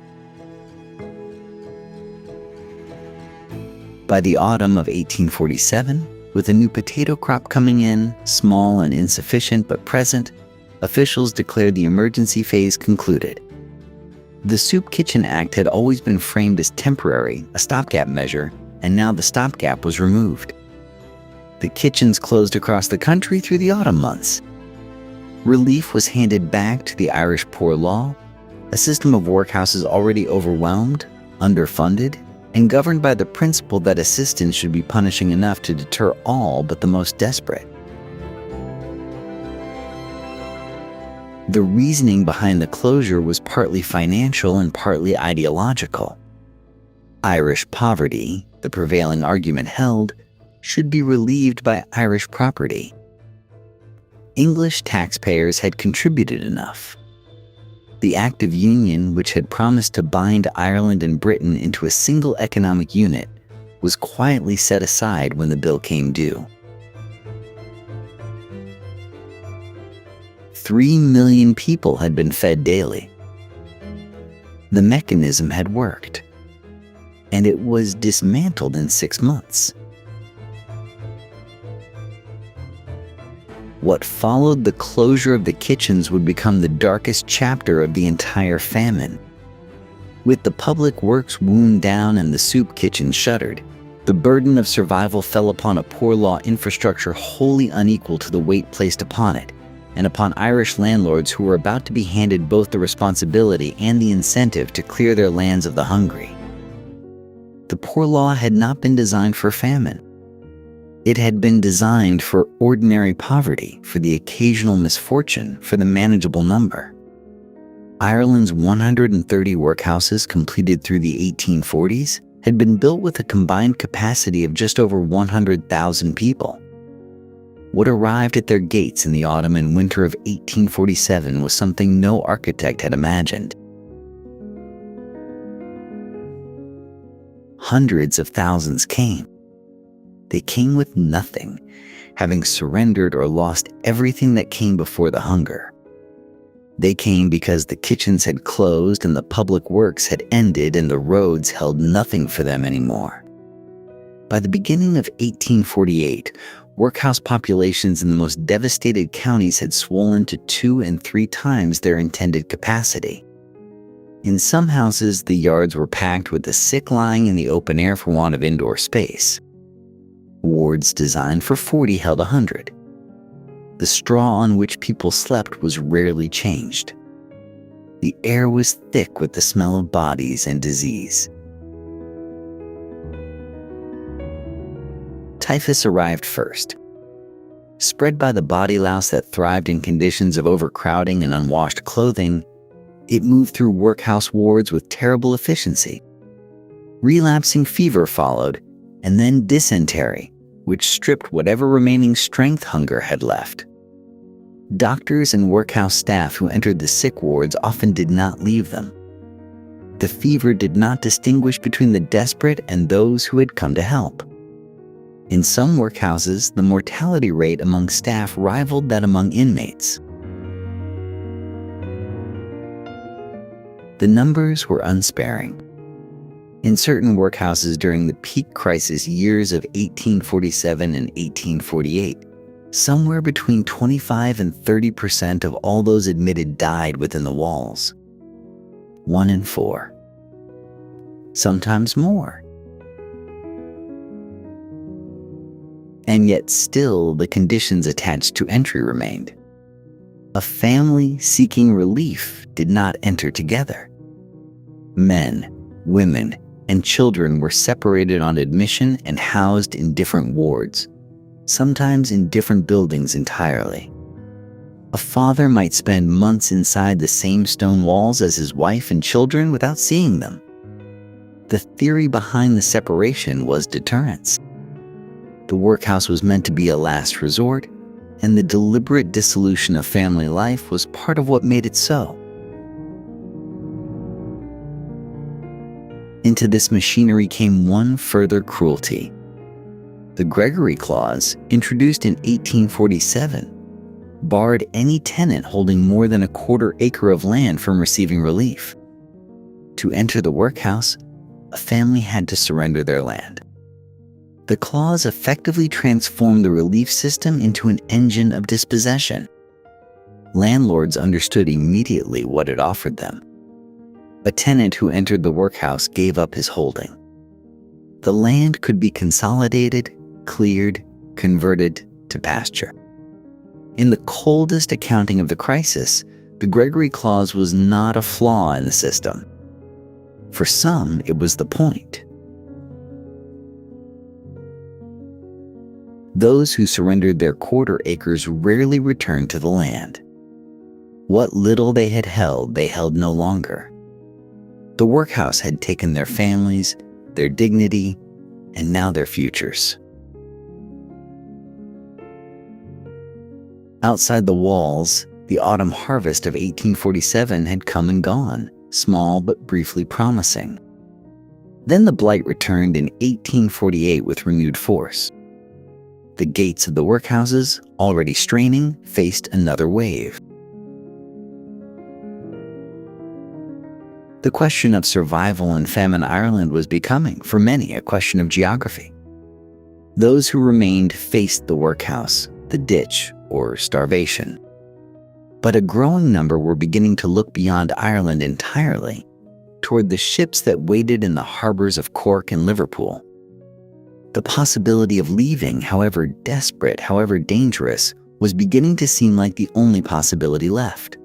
By the autumn of 1847, with a new potato crop coming in, small and insufficient but present, officials declared the emergency phase concluded. The Soup Kitchen Act had always been framed as temporary, a stopgap measure, and now the stopgap was removed. The kitchens closed across the country through the autumn months. Relief was handed back to the Irish Poor Law, a system of workhouses already overwhelmed, underfunded, and governed by the principle that assistance should be punishing enough to deter all but the most desperate. The reasoning behind the closure was partly financial and partly ideological. Irish poverty, the prevailing argument held, should be relieved by Irish property. English taxpayers had contributed enough. The Act of Union, which had promised to bind Ireland and Britain into a single economic unit, was quietly set aside when the bill came due. 3 million people had been fed daily. The mechanism had worked, and it was dismantled in 6 months. What followed the closure of the kitchens would become the darkest chapter of the entire famine. With the public works wound down and the soup kitchen shuttered, the burden of survival fell upon a poor law infrastructure wholly unequal to the weight placed upon it, and upon Irish landlords who were about to be handed both the responsibility and the incentive to clear their lands of the hungry. The poor law had not been designed for famine. It had been designed for ordinary poverty, for the occasional misfortune, for the manageable number. Ireland's 130 workhouses completed through the 1840s had been built with a combined capacity of just over 100,000 people. What arrived at their gates in the autumn and winter of 1847 was something no architect had imagined. Hundreds of thousands came. They came with nothing, having surrendered or lost everything that came before the hunger. They came because the kitchens had closed and the public works had ended and the roads held nothing for them anymore. By the beginning of 1848, workhouse populations in the most devastated counties had swollen to 2 and 3 times their intended capacity. In some houses, the yards were packed with the sick lying in the open air for want of indoor space. Wards designed for 40 held 100. The straw on which people slept was rarely changed. The air was thick with the smell of bodies and disease. Typhus arrived first. Spread by the body louse that thrived in conditions of overcrowding and unwashed clothing, it moved through workhouse wards with terrible efficiency. Relapsing fever followed, and then dysentery, which stripped whatever remaining strength hunger had left. Doctors and workhouse staff who entered the sick wards often did not leave them. The fever did not distinguish between the desperate and those who had come to help. In some workhouses, the mortality rate among staff rivaled that among inmates. The numbers were unsparing. In certain workhouses during the peak crisis years of 1847 and 1848, somewhere between 25 and 30% of all those admitted died within the walls. 1 in 4. Sometimes more. And yet still the conditions attached to entry remained. A family seeking relief did not enter together. Men, women, and children were separated on admission and housed in different wards, sometimes in different buildings entirely. A father might spend months inside the same stone walls as his wife and children without seeing them. The theory behind the separation was deterrence. The workhouse was meant to be a last resort, and the deliberate dissolution of family life was part of what made it so. Into this machinery came one further cruelty. The Gregory Clause, introduced in 1847, barred any tenant holding more than a quarter acre of land from receiving relief. To enter the workhouse, a family had to surrender their land. The clause effectively transformed the relief system into an engine of dispossession. Landlords understood immediately what it offered them. A tenant who entered the workhouse gave up his holding. The land could be consolidated, cleared, converted to pasture. In the coldest accounting of the crisis, the Gregory Clause was not a flaw in the system. For some, it was the point. Those who surrendered their quarter acres rarely returned to the land. What little they held no longer. The workhouse had taken their families, their dignity, and now their futures. Outside the walls, the autumn harvest of 1847 had come and gone, small but briefly promising. Then the blight returned in 1848 with renewed force. The gates of the workhouses, already straining, faced another wave. The question of survival in famine Ireland was becoming, for many, a question of geography. Those who remained faced the workhouse, the ditch, or starvation. But a growing number were beginning to look beyond Ireland entirely, toward the ships that waited in the harbors of Cork and Liverpool. The possibility of leaving, however desperate, however dangerous, was beginning to seem like the only possibility left.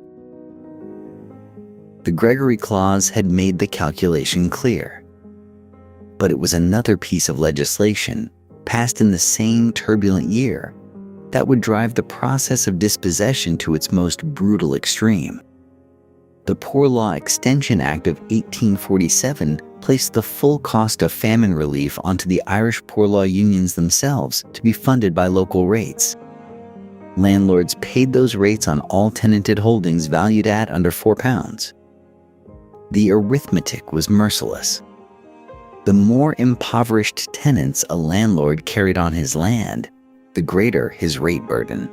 The Gregory Clause had made the calculation clear. But it was another piece of legislation, passed in the same turbulent year, that would drive the process of dispossession to its most brutal extreme. The Poor Law Extension Act of 1847 placed the full cost of famine relief onto the Irish poor law unions themselves to be funded by local rates. Landlords paid those rates on all tenanted holdings valued at under £4. The arithmetic was merciless. The more impoverished tenants a landlord carried on his land, the greater his rate burden.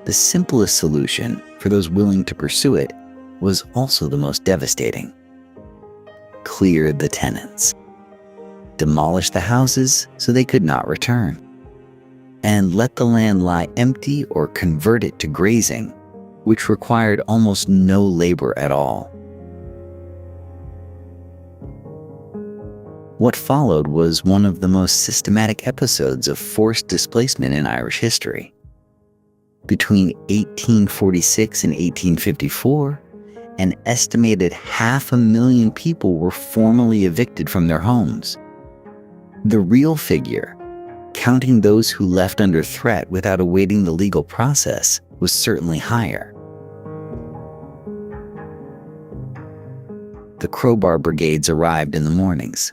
The simplest solution, for those willing to pursue it, was also the most devastating. Clear the tenants. Demolish the houses so they could not return. And let the land lie empty or convert it to grazing, which required almost no labor at all. What followed was one of the most systematic episodes of forced displacement in Irish history. Between 1846 and 1854, an estimated 500,000 people were formally evicted from their homes. The real figure, counting those who left under threat without awaiting the legal process, was certainly higher. The crowbar brigades arrived in the mornings.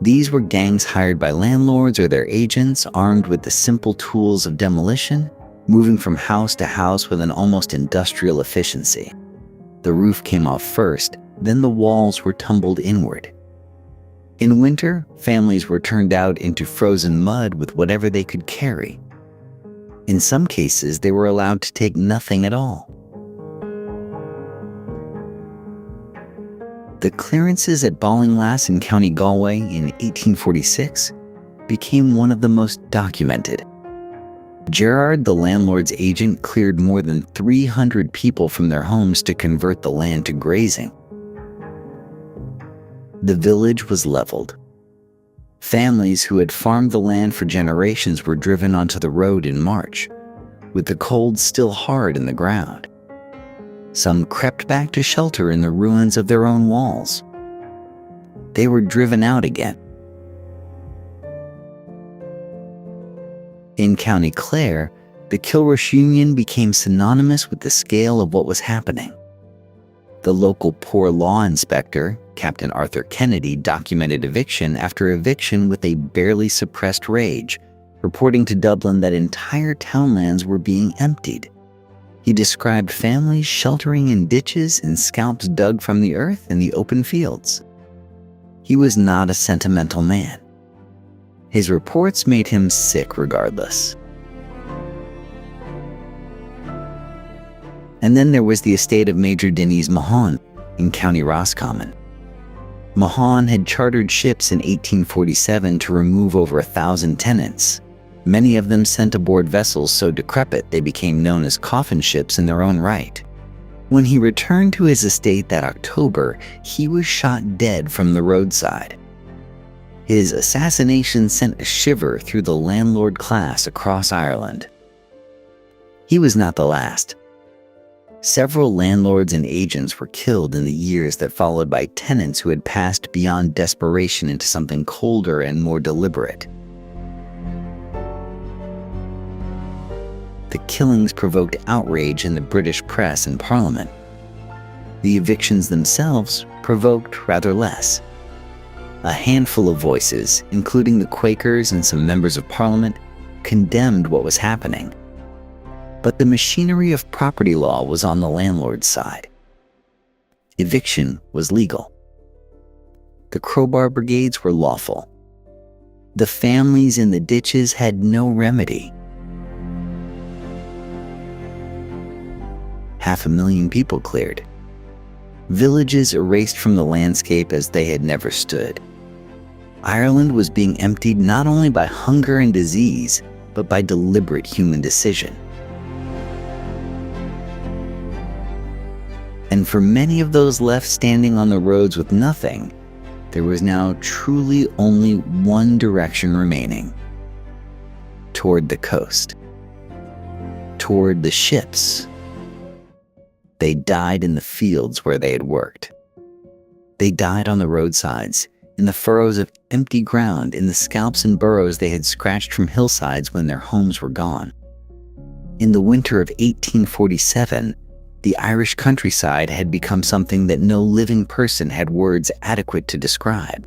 These were gangs hired by landlords or their agents, armed with the simple tools of demolition, moving from house to house with an almost industrial efficiency. The roof came off first, then the walls were tumbled inward. In winter, families were turned out into frozen mud with whatever they could carry. In some cases, they were allowed to take nothing at all. The clearances at Ballinlass in County Galway in 1846 became one of the most documented. Gerard, the landlord's agent, cleared more than 300 people from their homes to convert the land to grazing. The village was leveled. Families who had farmed the land for generations were driven onto the road in March, with the cold still hard in the ground. Some crept back to shelter in the ruins of their own walls. They were driven out again. In County Clare, The Kilrush Union became synonymous with the scale of what was happening. The local poor law inspector, Captain Arthur Kennedy, documented eviction after eviction with a barely suppressed rage, reporting to Dublin that entire townlands were being emptied. He described families sheltering in ditches and scalps dug from the earth in the open fields. He was not a sentimental man. His reports made him sick regardless. And then there was the estate of Major Denys Mahon in County Roscommon. Mahon had chartered ships in 1847 to remove over 1,000 tenants, many of them sent aboard vessels so decrepit they became known as coffin ships in their own right. When he returned to his estate that October, he was shot dead from the roadside. His assassination sent a shiver through the landlord class across Ireland. He was not the last. Several landlords and agents were killed in the years that followed by tenants who had passed beyond desperation into something colder and more deliberate. The killings provoked outrage in the British press and Parliament. The evictions themselves provoked rather less. A handful of voices, including the Quakers and some members of Parliament, condemned what was happening. But the machinery of property law was on the landlord's side. Eviction was legal. The crowbar brigades were lawful. The families in the ditches had no remedy. 500,000 people cleared. Villages erased from the landscape as they had never stood. Ireland was being emptied not only by hunger and disease, but by deliberate human decision. And for many of those left standing on the roads with nothing, there was now truly only one direction remaining. Toward the coast. Toward the ships. They died in the fields where they had worked. They died on the roadsides, in the furrows of empty ground, in the scalps and burrows they had scratched from hillsides when their homes were gone. In the winter of 1847, the Irish countryside had become something that no living person had words adequate to describe.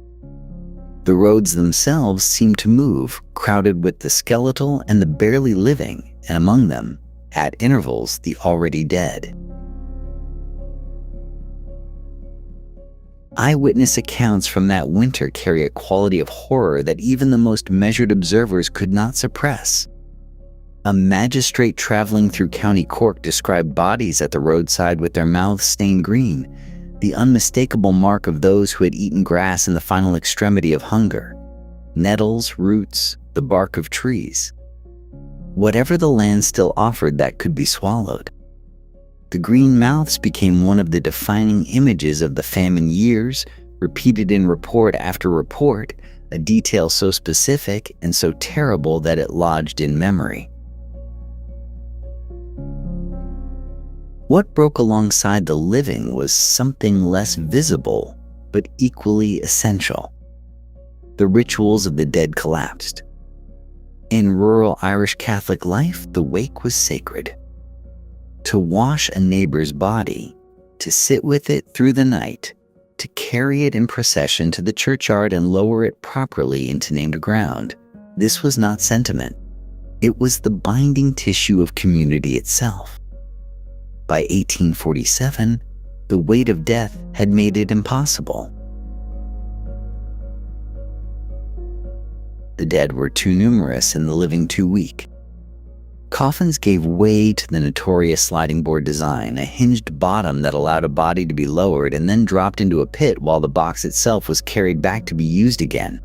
The roads themselves seemed to move, crowded with the skeletal and the barely living, and among them, at intervals, the already dead. Eyewitness accounts from that winter carry a quality of horror that even the most measured observers could not suppress. A magistrate traveling through County Cork described bodies at the roadside with their mouths stained green, the unmistakable mark of those who had eaten grass in the final extremity of hunger, nettles, roots, the bark of trees. Whatever the land still offered that could be swallowed. The green mouths became one of the defining images of the famine years, repeated in report after report, a detail so specific and so terrible that it lodged in memory. What broke alongside the living was something less visible, but equally essential. The rituals of the dead collapsed. In rural Irish Catholic life, the wake was sacred. To wash a neighbor's body, to sit with it through the night, to carry it in procession to the churchyard and lower it properly into named ground, this was not sentiment. It was the binding tissue of community itself. By 1847, the weight of death had made it impossible. The dead were too numerous and the living too weak. Coffins gave way to the notorious sliding board design, a hinged bottom that allowed a body to be lowered and then dropped into a pit while the box itself was carried back to be used again.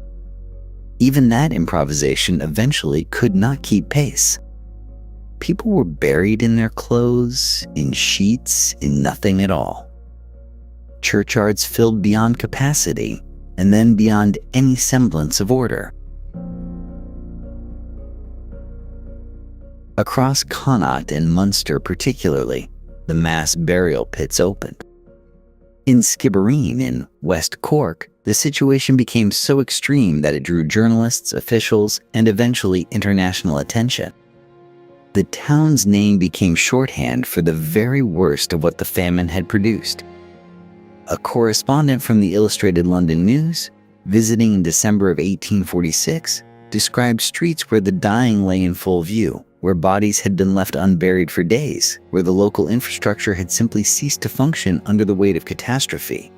Even that improvisation eventually could not keep pace. People were buried in their clothes, in sheets, in nothing at all. Churchyards filled beyond capacity, and then beyond any semblance of order. Across Connaught and Munster particularly, the mass burial pits opened. In Skibbereen in West Cork, the situation became so extreme that it drew journalists, officials, and eventually international attention. The town's name became shorthand for the very worst of what the famine had produced. A correspondent from the Illustrated London News, visiting in December of 1846, described streets where the dying lay in full view, where bodies had been left unburied for days, where the local infrastructure had simply ceased to function under the weight of catastrophe.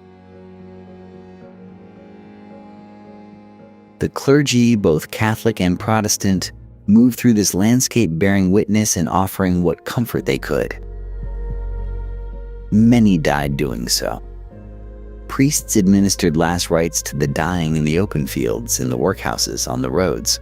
The clergy, both Catholic and Protestant, moved through this landscape bearing witness and offering what comfort they could. Many died doing so. Priests administered last rites to the dying in the open fields, in the workhouses, on the roads.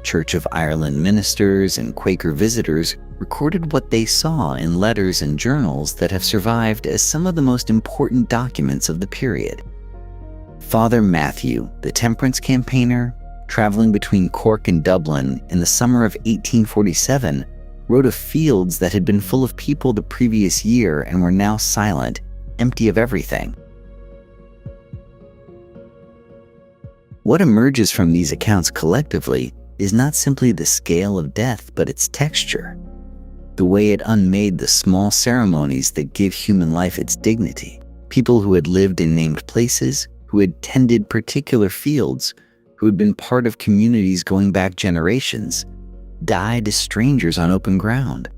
Church of Ireland ministers and Quaker visitors recorded what they saw in letters and journals that have survived as some of the most important documents of the period. Father Matthew, the temperance campaigner, traveling between Cork and Dublin in the summer of 1847, wrote of fields that had been full of people the previous year and were now silent, empty of everything. What emerges from these accounts collectively is not simply the scale of death, but its texture, the way it unmade the small ceremonies that give human life its dignity. People who had lived in named places, who had tended particular fields, who had been part of communities going back generations, died as strangers on open ground.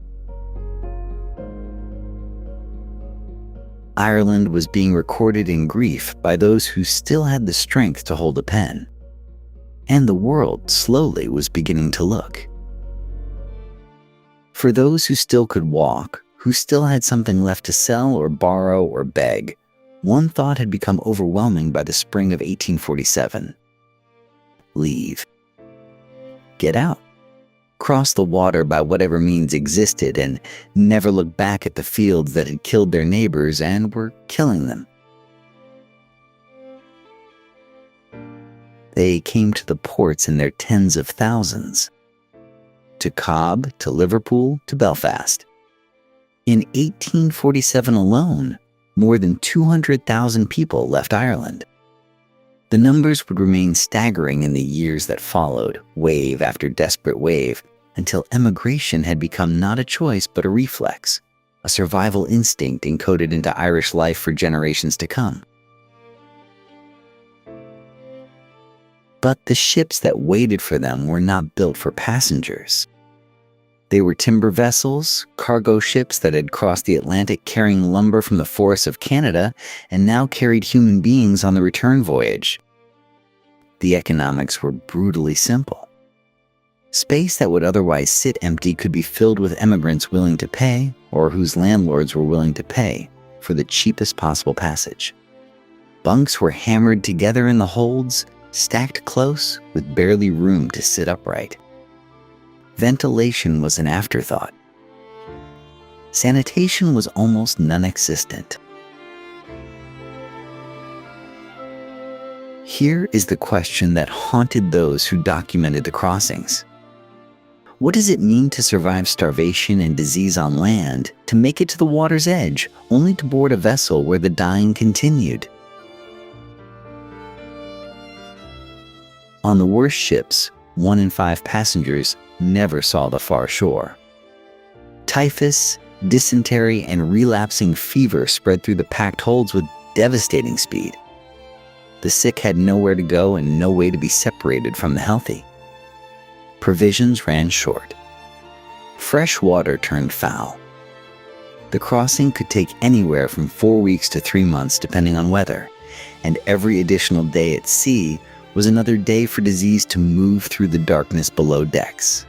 Ireland was being recorded in grief by those who still had the strength to hold a pen. And the world slowly was beginning to look. For those who still could walk, who still had something left to sell or borrow or beg, one thought had become overwhelming by the spring of 1847. Leave. Get out. Cross the water by whatever means existed and never look back at the fields that had killed their neighbors and were killing them. They came to the ports in their tens of thousands. To Cobb, to Liverpool, to Belfast. In 1847 alone, more than 200,000 people left Ireland. The numbers would remain staggering in the years that followed, wave after desperate wave, until emigration had become not a choice but a reflex, a survival instinct encoded into Irish life for generations to come. But the ships that waited for them were not built for passengers. They were timber vessels, cargo ships that had crossed the Atlantic carrying lumber from the forests of Canada and now carried human beings on the return voyage. The economics were brutally simple. Space that would otherwise sit empty could be filled with emigrants willing to pay, or whose landlords were willing to pay, for the cheapest possible passage. Bunks were hammered together in the holds, stacked close, with barely room to sit upright. Ventilation was an afterthought. Sanitation was almost non-existent. Here is the question that haunted those who documented the crossings. What does it mean to survive starvation and disease on land, to make it to the water's edge, only to board a vessel where the dying continued? On the worst ships, 1 in 5 passengers never saw the far shore. Typhus, dysentery, and relapsing fever spread through the packed holds with devastating speed. The sick had nowhere to go and no way to be separated from the healthy. Provisions ran short. Fresh water turned foul. The crossing could take anywhere from 4 weeks to 3 months depending on weather, and every additional day at sea was another day for disease to move through the darkness below decks.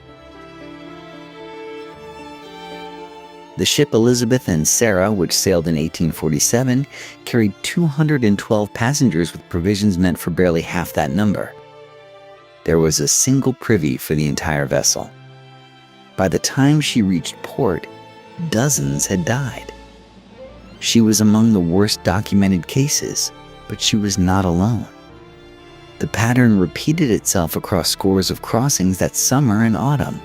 The ship Elizabeth and Sarah, which sailed in 1847, carried 212 passengers with provisions meant for barely half that number. There was a single privy for the entire vessel. By the time she reached port, dozens had died. She was among the worst documented cases, but she was not alone. The pattern repeated itself across scores of crossings that summer and autumn.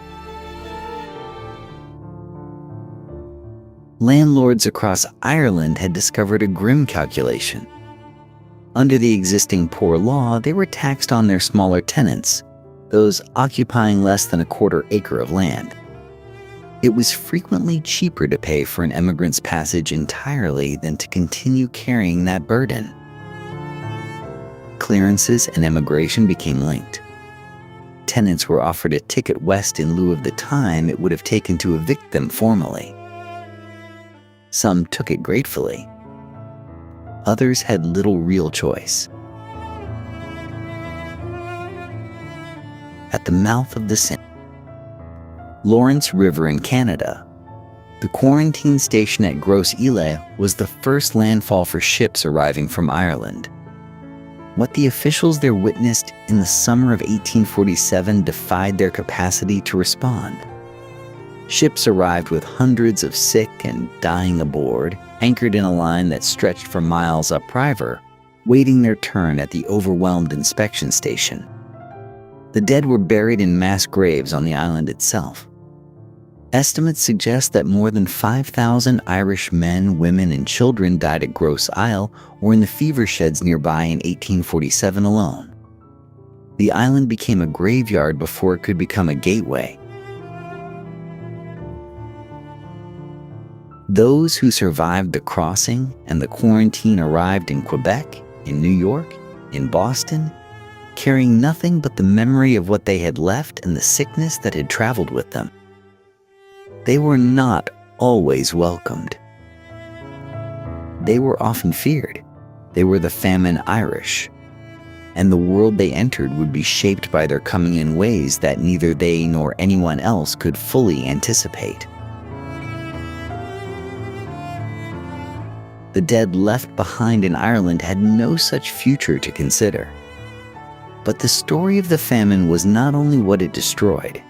Landlords across Ireland had discovered a grim calculation. Under the existing poor law, they were taxed on their smaller tenants, those occupying less than a quarter acre of land. It was frequently cheaper to pay for an emigrant's passage entirely than to continue carrying that burden. Clearances and emigration became linked. Tenants were offered a ticket west in lieu of the time it would have taken to evict them formally. Some took it gratefully. Others had little real choice. At the mouth of the St. Lawrence River in Canada, the quarantine station at Grosse Ile was the first landfall for ships arriving from Ireland. What the officials there witnessed in the summer of 1847 defied their capacity to respond. Ships arrived with hundreds of sick and dying aboard, anchored in a line that stretched for miles upriver, waiting their turn at the overwhelmed inspection station. The dead were buried in mass graves on the island itself. Estimates suggest that more than 5,000 Irish men, women, and children died at Grosse Ile or in the fever sheds nearby in 1847 alone. The island became a graveyard before it could become a gateway. Those who survived the crossing and the quarantine arrived in Quebec, in New York, in Boston, carrying nothing but the memory of what they had left and the sickness that had traveled with them. They were not always welcomed. They were often feared. They were the famine Irish, and the world they entered would be shaped by their coming in ways that neither they nor anyone else could fully anticipate. The dead left behind in Ireland had no such future to consider. But the story of the famine was not only what it destroyed,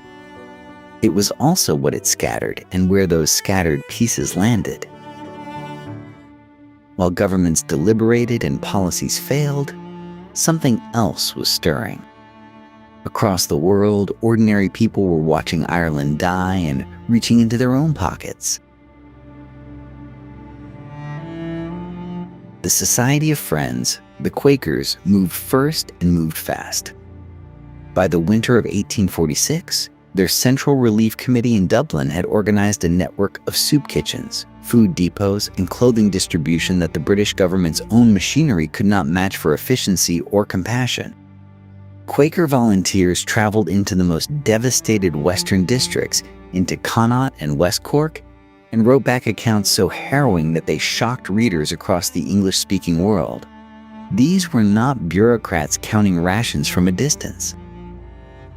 it was also what it scattered and where those scattered pieces landed. While governments deliberated and policies failed, something else was stirring. Across the world, ordinary people were watching Ireland die and reaching into their own pockets. The Society of Friends, the Quakers, moved first and moved fast. By the winter of 1846, their Central Relief Committee in Dublin had organized a network of soup kitchens, food depots, and clothing distribution that the British government's own machinery could not match for efficiency or compassion. Quaker volunteers traveled into the most devastated western districts, into Connaught and West Cork, and wrote back accounts so harrowing that they shocked readers across the English-speaking world. These were not bureaucrats counting rations from a distance.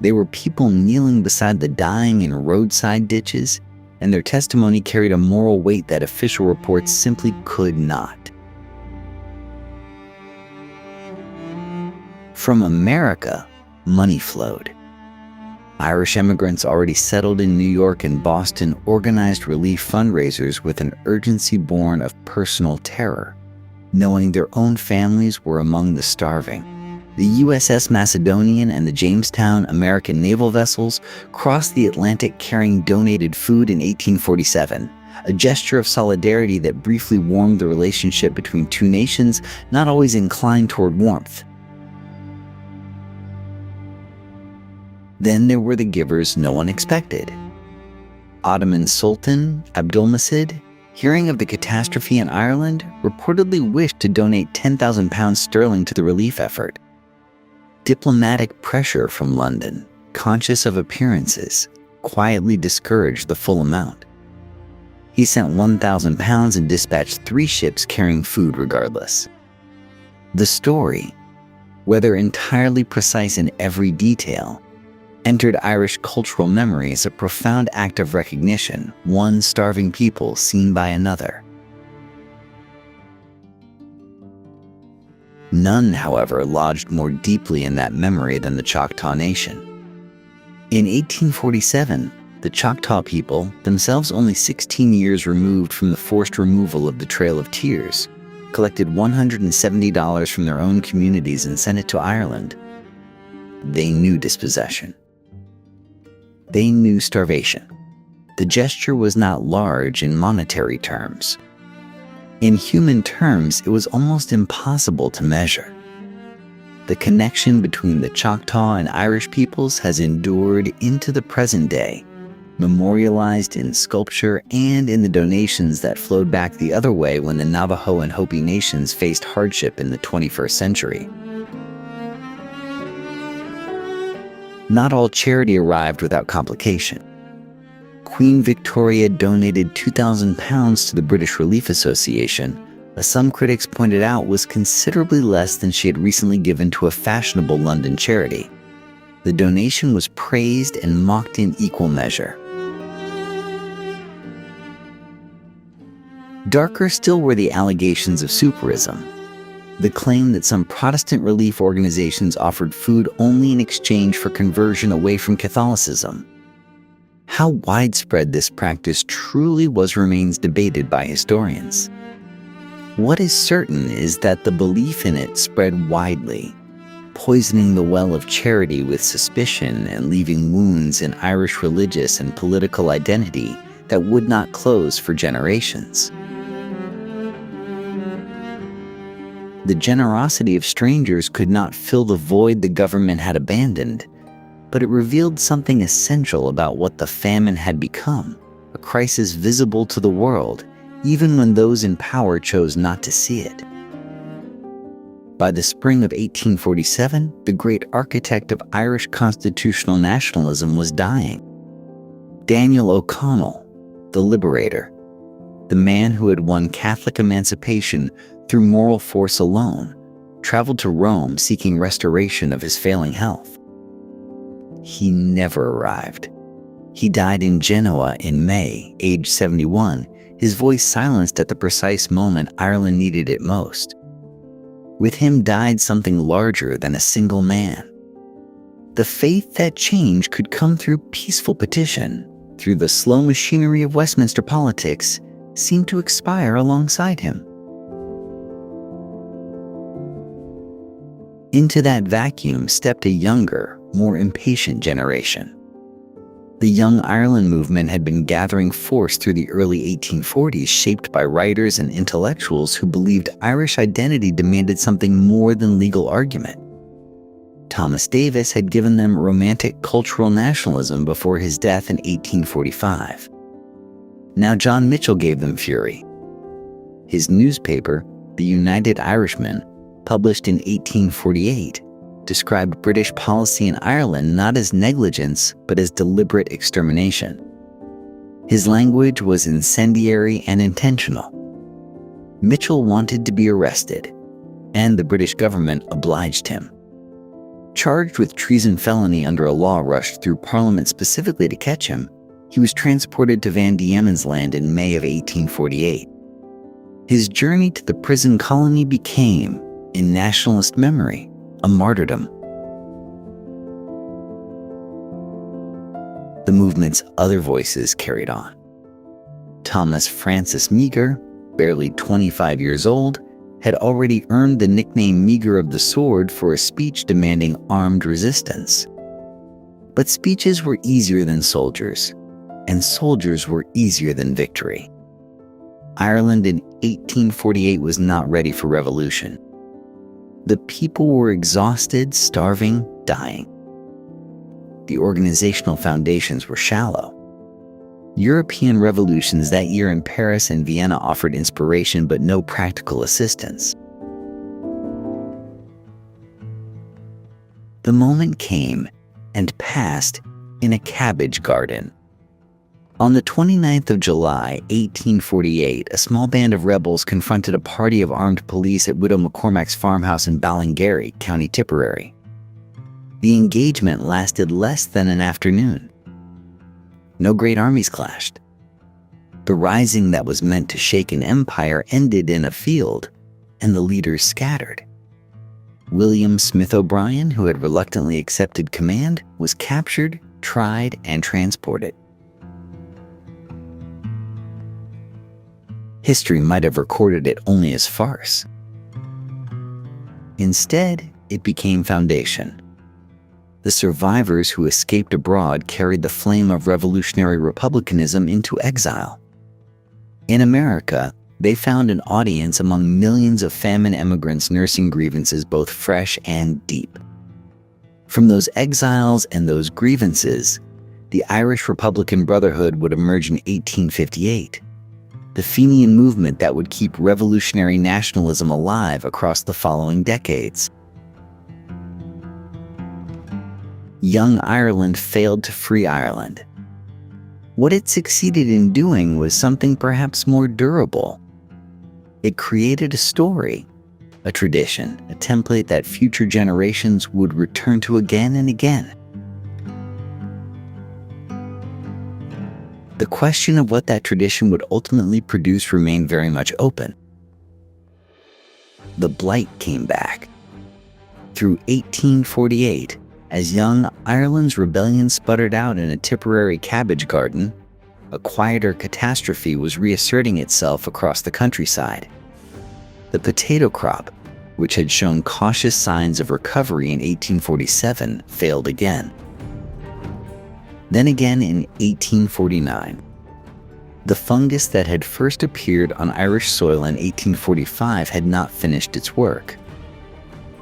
They were people kneeling beside the dying in roadside ditches, and their testimony carried a moral weight that official reports simply could not. From America, money flowed. Irish immigrants already settled in New York and Boston organized relief fundraisers with an urgency born of personal terror, knowing their own families were among the starving. The USS Macedonian and the Jamestown American naval vessels crossed the Atlantic carrying donated food in 1847, a gesture of solidarity that briefly warmed the relationship between two nations not always inclined toward warmth. Then there were the givers no one expected. Ottoman Sultan Abdulmecid, hearing of the catastrophe in Ireland, reportedly wished to donate £10,000 to the relief effort. Diplomatic pressure from London, conscious of appearances, quietly discouraged the full amount. He sent £1,000 and dispatched 3 ships carrying food regardless. The story, whether entirely precise in every detail, entered Irish cultural memory as a profound act of recognition, one starving people seen by another. None, however, lodged more deeply in that memory than the Choctaw Nation. In 1847, the Choctaw people, themselves only 16 years removed from the forced removal of the Trail of Tears, collected $170 from their own communities and sent it to Ireland. They knew dispossession. They knew starvation. The gesture was not large in monetary terms. In human terms, it was almost impossible to measure. The connection between the Choctaw and Irish peoples has endured into the present day, memorialized in sculpture and in the donations that flowed back the other way when the Navajo and Hopi nations faced hardship in the 21st century. Not all charity arrived without complication. Queen Victoria donated £2,000 to the British Relief Association, but some critics pointed out was considerably less than she had recently given to a fashionable London charity. The donation was praised and mocked in equal measure. Darker still were the allegations of superism. The claim that some Protestant relief organizations offered food only in exchange for conversion away from Catholicism. How widespread this practice truly was remains debated by historians. What is certain is that the belief in it spread widely, poisoning the well of charity with suspicion and leaving wounds in Irish religious and political identity that would not close for generations. The generosity of strangers could not fill the void the government had abandoned, but it revealed something essential about what the famine had become, a crisis visible to the world, even when those in power chose not to see it. By the spring of 1847, the great architect of Irish constitutional nationalism was dying. Daniel O'Connell, the liberator, the man who had won Catholic emancipation through moral force alone, traveled to Rome seeking restoration of his failing health. He never arrived. He died in Genoa in May, aged 71, his voice silenced at the precise moment Ireland needed it most. With him died something larger than a single man. The faith that change could come through peaceful petition, through the slow machinery of Westminster politics, seemed to expire alongside him. Into that vacuum stepped a younger, more impatient generation. The Young Ireland movement had been gathering force through the early 1840s, shaped by writers and intellectuals who believed Irish identity demanded something more than legal argument. Thomas Davis had given them romantic cultural nationalism before his death in 1845. Now John Mitchell gave them fury. His newspaper, The United Irishman, published in 1848, described British policy in Ireland not as negligence, but as deliberate extermination. His language was incendiary and intentional. Mitchell wanted to be arrested, and the British government obliged him. Charged with treason felony under a law rushed through Parliament specifically to catch him, he was transported to Van Diemen's Land in May of 1848. His journey to the prison colony became, in nationalist memory, a martyrdom. The movement's other voices carried on. Thomas Francis Meagher, barely 25 years old, had already earned the nickname Meagher of the Sword for a speech demanding armed resistance. But speeches were easier than soldiers, and soldiers were easier than victory. Ireland in 1848 was not ready for revolution. The people were exhausted, starving, dying. The organizational foundations were shallow. European revolutions that year in Paris and Vienna offered inspiration but no practical assistance. The moment came and passed in a cabbage garden. On the 29th of July, 1848, a small band of rebels confronted a party of armed police at Widow McCormack's farmhouse in Ballingarry, County Tipperary. The engagement lasted less than an afternoon. No great armies clashed. The rising that was meant to shake an empire ended in a field, and the leaders scattered. William Smith O'Brien, who had reluctantly accepted command, was captured, tried, and transported. History might have recorded it only as farce. Instead, it became foundation. The survivors who escaped abroad carried the flame of revolutionary republicanism into exile. In America, they found an audience among millions of famine emigrants nursing grievances both fresh and deep. From those exiles and those grievances, The Irish Republican Brotherhood would emerge in 1858, the Fenian movement that would keep revolutionary nationalism alive across the following decades. Young Ireland failed to free Ireland. What it succeeded in doing was something perhaps more durable. It created a story, a tradition, a template that future generations would return to again and again. The question of what that tradition would ultimately produce remained very much open. The blight came back. Through 1848, as young Ireland's rebellion sputtered out in a Tipperary cabbage garden, a quieter catastrophe was reasserting itself across the countryside. The potato crop, which had shown cautious signs of recovery in 1847, failed again. Then again in 1849. The fungus that had first appeared on Irish soil in 1845 had not finished its work.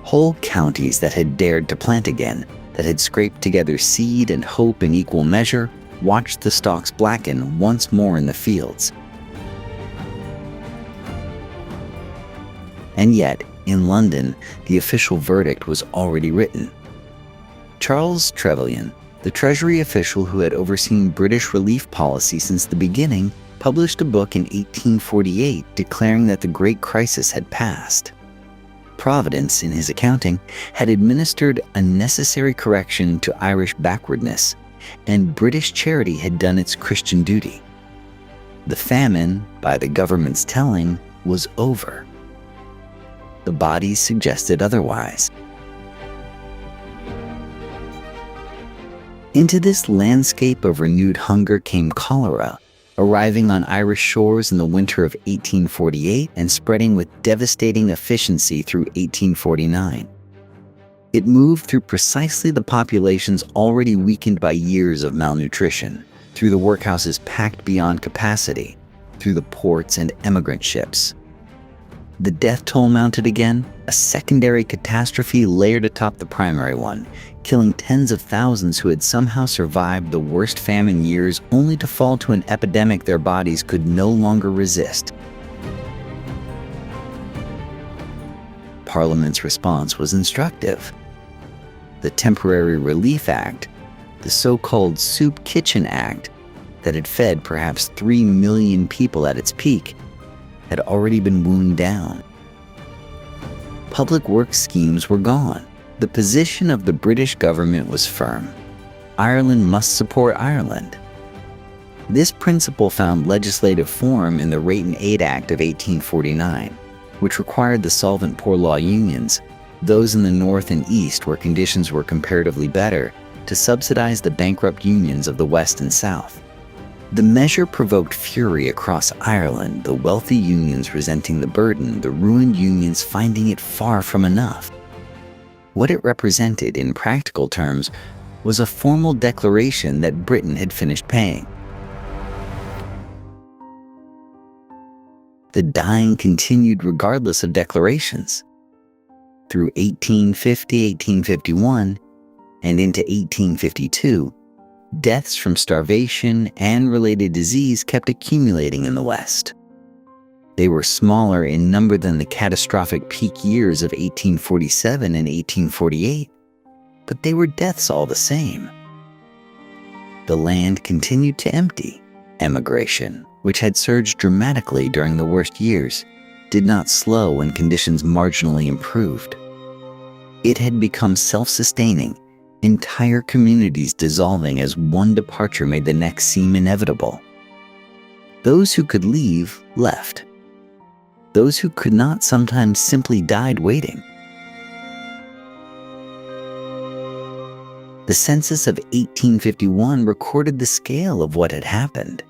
Whole counties that had dared to plant again, that had scraped together seed and hope in equal measure, watched the stalks blacken once more in the fields. And yet, in London, the official verdict was already written. Charles Trevelyan, the Treasury official who had overseen British relief policy since the beginning, published a book in 1848 declaring that the Great Crisis had passed. Providence, in his accounting, had administered a necessary correction to Irish backwardness, and British charity had done its Christian duty. The famine, by the government's telling, was over. The bodies suggested otherwise. Into this landscape of renewed hunger came cholera, arriving on Irish shores in the winter of 1848 and spreading with devastating efficiency through 1849. It moved through precisely the populations already weakened by years of malnutrition, through the workhouses packed beyond capacity, through the ports and emigrant ships. The death toll mounted again, a secondary catastrophe layered atop the primary one, killing tens of thousands who had somehow survived the worst famine years only to fall to an epidemic their bodies could no longer resist. Parliament's response was instructive. The Temporary Relief Act, the so-called Soup Kitchen Act, that had fed perhaps 3 million people at its peak, had already been wound down. Public works schemes were gone. The position of the British government was firm. Ireland must support Ireland. This principle found legislative form in the Rate and Aid Act of 1849, which required the solvent poor law unions, those in the north and east where conditions were comparatively better, to subsidize the bankrupt unions of the west and south. The measure provoked fury across Ireland, the wealthy unions resenting the burden, the ruined unions finding it far from enough. What it represented in practical terms was a formal declaration that Britain had finished paying. The dying continued regardless of declarations. Through 1850, 1851, and into 1852, deaths from starvation and related disease kept accumulating in the West. They were smaller in number than the catastrophic peak years of 1847 and 1848, but they were deaths all the same. The land continued to empty. Emigration, which had surged dramatically during the worst years, did not slow when conditions marginally improved. It had become self-sustaining, entire communities dissolving as one departure made the next seem inevitable. Those who could leave, left. Those who could not sometimes simply died waiting. The census of 1851 recorded the scale of what had happened.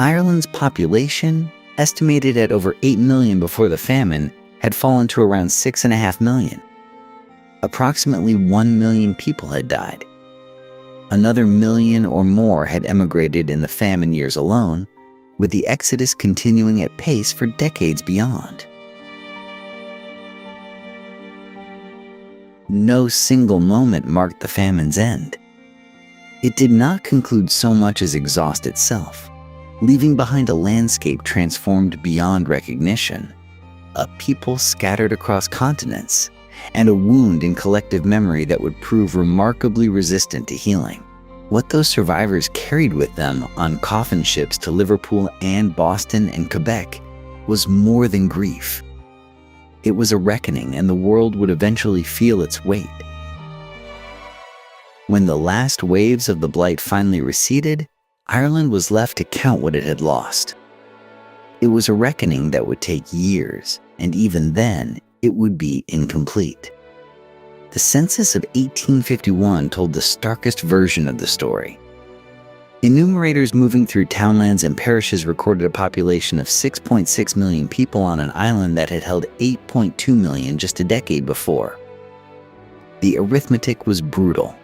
Ireland's population, estimated at over 8 million before the famine, had fallen to around 6.5 million. Approximately 1 million people had died. Another million or more had emigrated in the famine years alone, with the exodus continuing at pace for decades beyond. No single moment marked the famine's end. It did not conclude so much as exhaust itself, leaving behind a landscape transformed beyond recognition, a people scattered across continents, and a wound in collective memory that would prove remarkably resistant to healing. What those survivors carried with them on coffin ships to Liverpool and Boston and Quebec was more than grief. It was a reckoning, and the world would eventually feel its weight. When the last waves of the blight finally receded, Ireland was left to count what it had lost. It was a reckoning that would take years, and even then, it would be incomplete. The census of 1851 told the starkest version of the story. Enumerators moving through townlands and parishes recorded a population of 6.6 million people on an island that had held 8.2 million just a decade before. The arithmetic was brutal.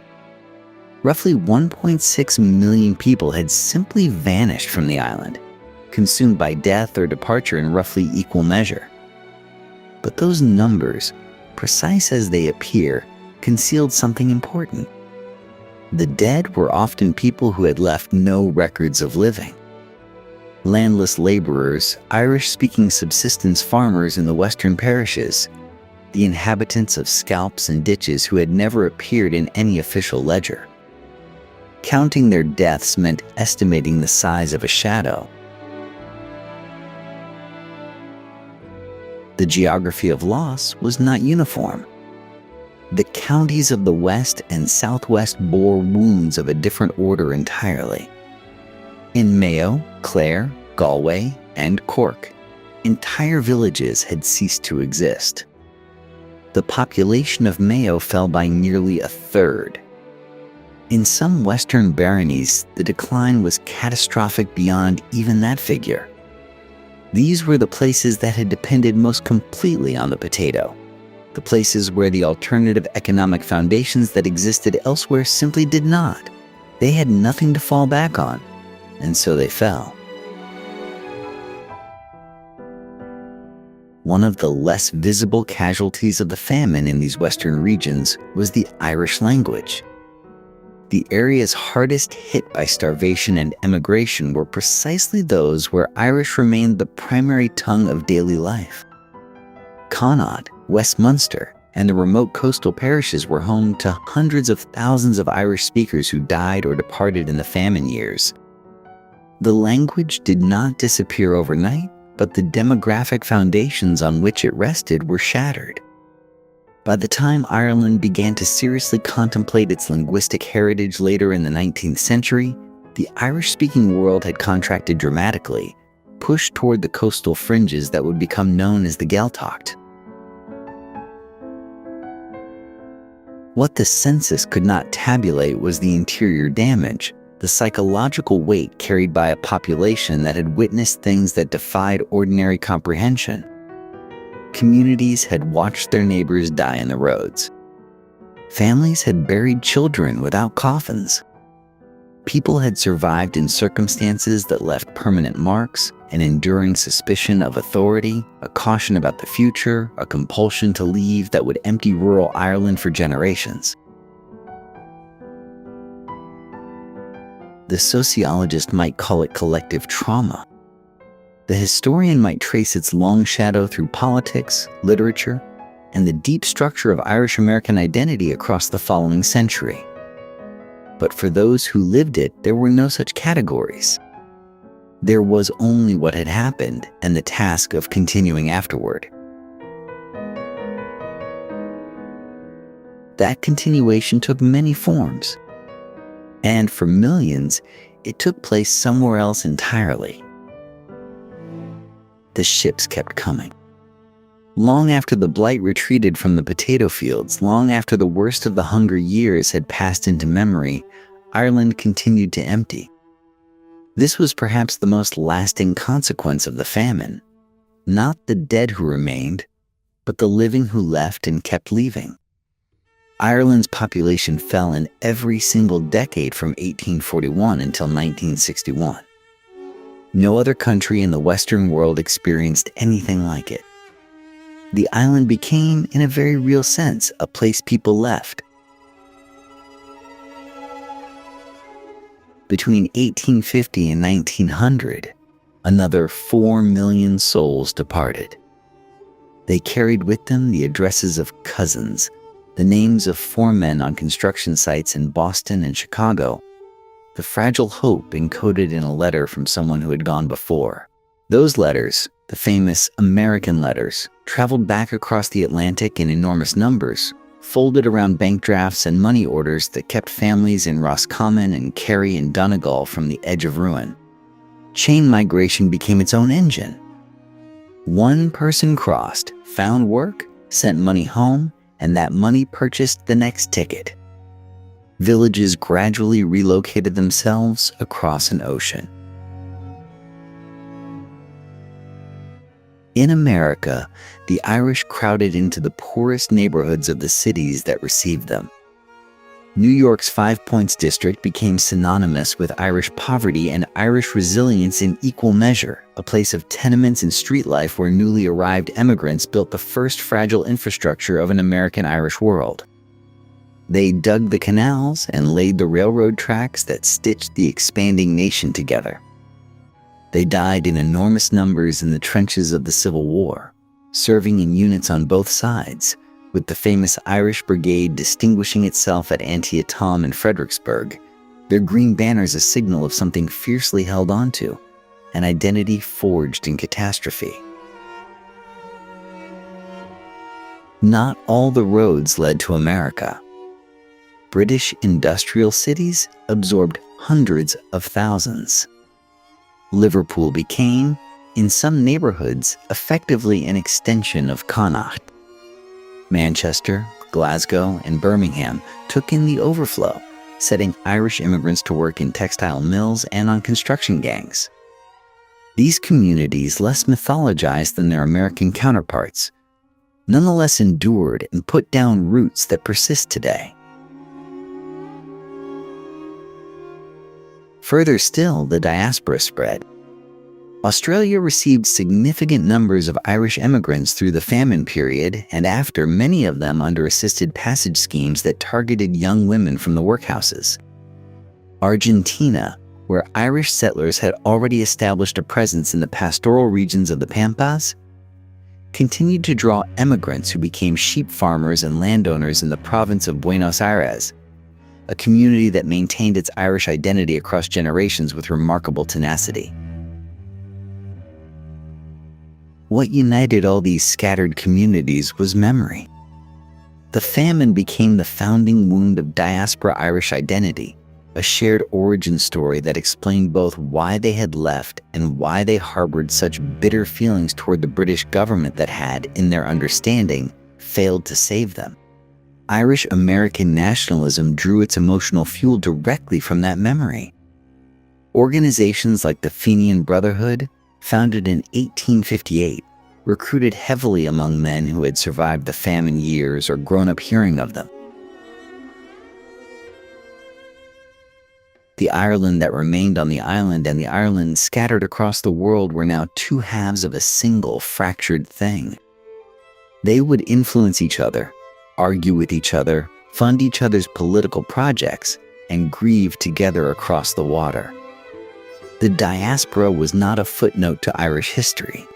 Roughly 1.6 million people had simply vanished from the island, consumed by death or departure in roughly equal measure. But those numbers, precise as they appear, concealed something important. The dead were often people who had left no records of living. Landless laborers, Irish-speaking subsistence farmers in the western parishes, the inhabitants of scalps and ditches who had never appeared in any official ledger. Counting their deaths meant estimating the size of a shadow. The geography of loss was not uniform. The counties of the West and Southwest bore wounds of a different order entirely. In Mayo, Clare, Galway, and Cork, entire villages had ceased to exist. The population of Mayo fell by nearly a third. In some western baronies, the decline was catastrophic beyond even that figure. These were the places that had depended most completely on the potato, the places where the alternative economic foundations that existed elsewhere simply did not. They had nothing to fall back on, and so they fell. One of the less visible casualties of the famine in these western regions was the Irish language. The areas hardest hit by starvation and emigration were precisely those where Irish remained the primary tongue of daily life. Connaught, West Munster, and the remote coastal parishes were home to hundreds of thousands of Irish speakers who died or departed in the famine years. The language did not disappear overnight, but the demographic foundations on which it rested were shattered. By the time Ireland began to seriously contemplate its linguistic heritage later in the 19th century, the Irish-speaking world had contracted dramatically, pushed toward the coastal fringes that would become known as the Gaeltacht. What the census could not tabulate was the interior damage, the psychological weight carried by a population that had witnessed things that defied ordinary comprehension. Communities had watched their neighbors die in the roads. Families had buried children without coffins. People had survived in circumstances that left permanent marks, an enduring suspicion of authority, a caution about the future, a compulsion to leave that would empty rural Ireland for generations. The sociologist might call it collective trauma. The historian might trace its long shadow through politics, literature, and the deep structure of Irish American identity across the following century. But for those who lived it, there were no such categories. There was only what had happened and the task of continuing afterward. That continuation took many forms. And for millions, it took place somewhere else entirely. The ships kept coming. Long after the blight retreated from the potato fields, long after the worst of the hunger years had passed into memory, Ireland continued to empty. This was perhaps the most lasting consequence of the famine. Not the dead who remained, but the living who left and kept leaving. Ireland's population fell in every single decade from 1841 until 1961. No other country in the Western world experienced anything like it. The island became, in a very real sense, a place people left. Between 1850 and 1900, another 4 million souls departed. They carried with them the addresses of cousins, the names of foremen on construction sites in Boston and Chicago, the fragile hope encoded in a letter from someone who had gone before. Those letters, the famous American letters, traveled back across the Atlantic in enormous numbers, folded around bank drafts and money orders that kept families in Roscommon and Kerry and Donegal from the edge of ruin. Chain migration became its own engine. One person crossed, found work, sent money home, and that money purchased the next ticket. Villages gradually relocated themselves across an ocean. In America, the Irish crowded into the poorest neighborhoods of the cities that received them. New York's Five Points district became synonymous with Irish poverty and Irish resilience in equal measure, a place of tenements and street life where newly arrived immigrants built the first fragile infrastructure of an American-Irish world. They dug the canals and laid the railroad tracks that stitched the expanding nation together. They died in enormous numbers in the trenches of the Civil War, serving in units on both sides, with the famous Irish Brigade distinguishing itself at Antietam and Fredericksburg, their green banners a signal of something fiercely held onto, an identity forged in catastrophe. Not all the roads led to America. British industrial cities absorbed hundreds of thousands. Liverpool became, in some neighborhoods, effectively an extension of Connacht. Manchester, Glasgow, and Birmingham took in the overflow, setting Irish immigrants to work in textile mills and on construction gangs. These communities, less mythologized than their American counterparts, nonetheless endured and put down roots that persist today. Further still, the diaspora spread. Australia received significant numbers of Irish immigrants through the famine period and after, many of them under assisted passage schemes that targeted young women from the workhouses. Argentina, where Irish settlers had already established a presence in the pastoral regions of the Pampas, continued to draw immigrants who became sheep farmers and landowners in the province of Buenos Aires, a community that maintained its Irish identity across generations with remarkable tenacity. What united all these scattered communities was memory. The famine became the founding wound of diaspora Irish identity, a shared origin story that explained both why they had left and why they harbored such bitter feelings toward the British government that had, in their understanding, failed to save them. Irish American nationalism drew its emotional fuel directly from that memory. Organizations like the Fenian Brotherhood, founded in 1858, recruited heavily among men who had survived the famine years or grown up hearing of them. The Ireland that remained on the island and the Ireland scattered across the world were now two halves of a single fractured thing. They would influence each other, argue with each other, fund each other's political projects, and grieve together across the water. The diaspora was not a footnote to Irish history.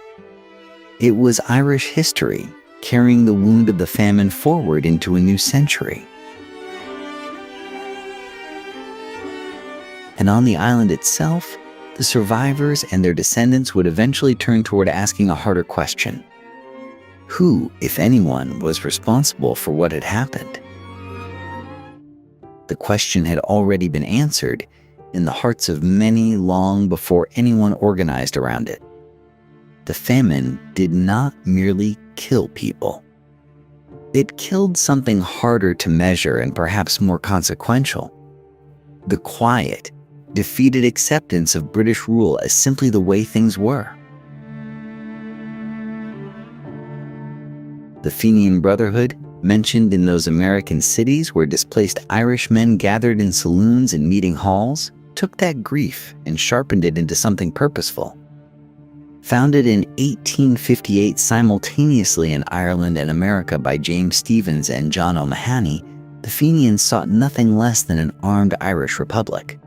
It was Irish history, carrying the wound of the famine forward into a new century. And on the island itself, the survivors and their descendants would eventually turn toward asking a harder question. Who, if anyone, was responsible for what had happened? The question had already been answered in the hearts of many long before anyone organized around it. The famine did not merely kill people. It killed something harder to measure and perhaps more consequential: the quiet, defeated acceptance of British rule as simply the way things were. The Fenian Brotherhood, mentioned in those American cities where displaced Irish men gathered in saloons and meeting halls, took that grief and sharpened it into something purposeful. Founded in 1858 simultaneously in Ireland and America by James Stephens and John O'Mahony, the Fenians sought nothing less than an armed Irish republic.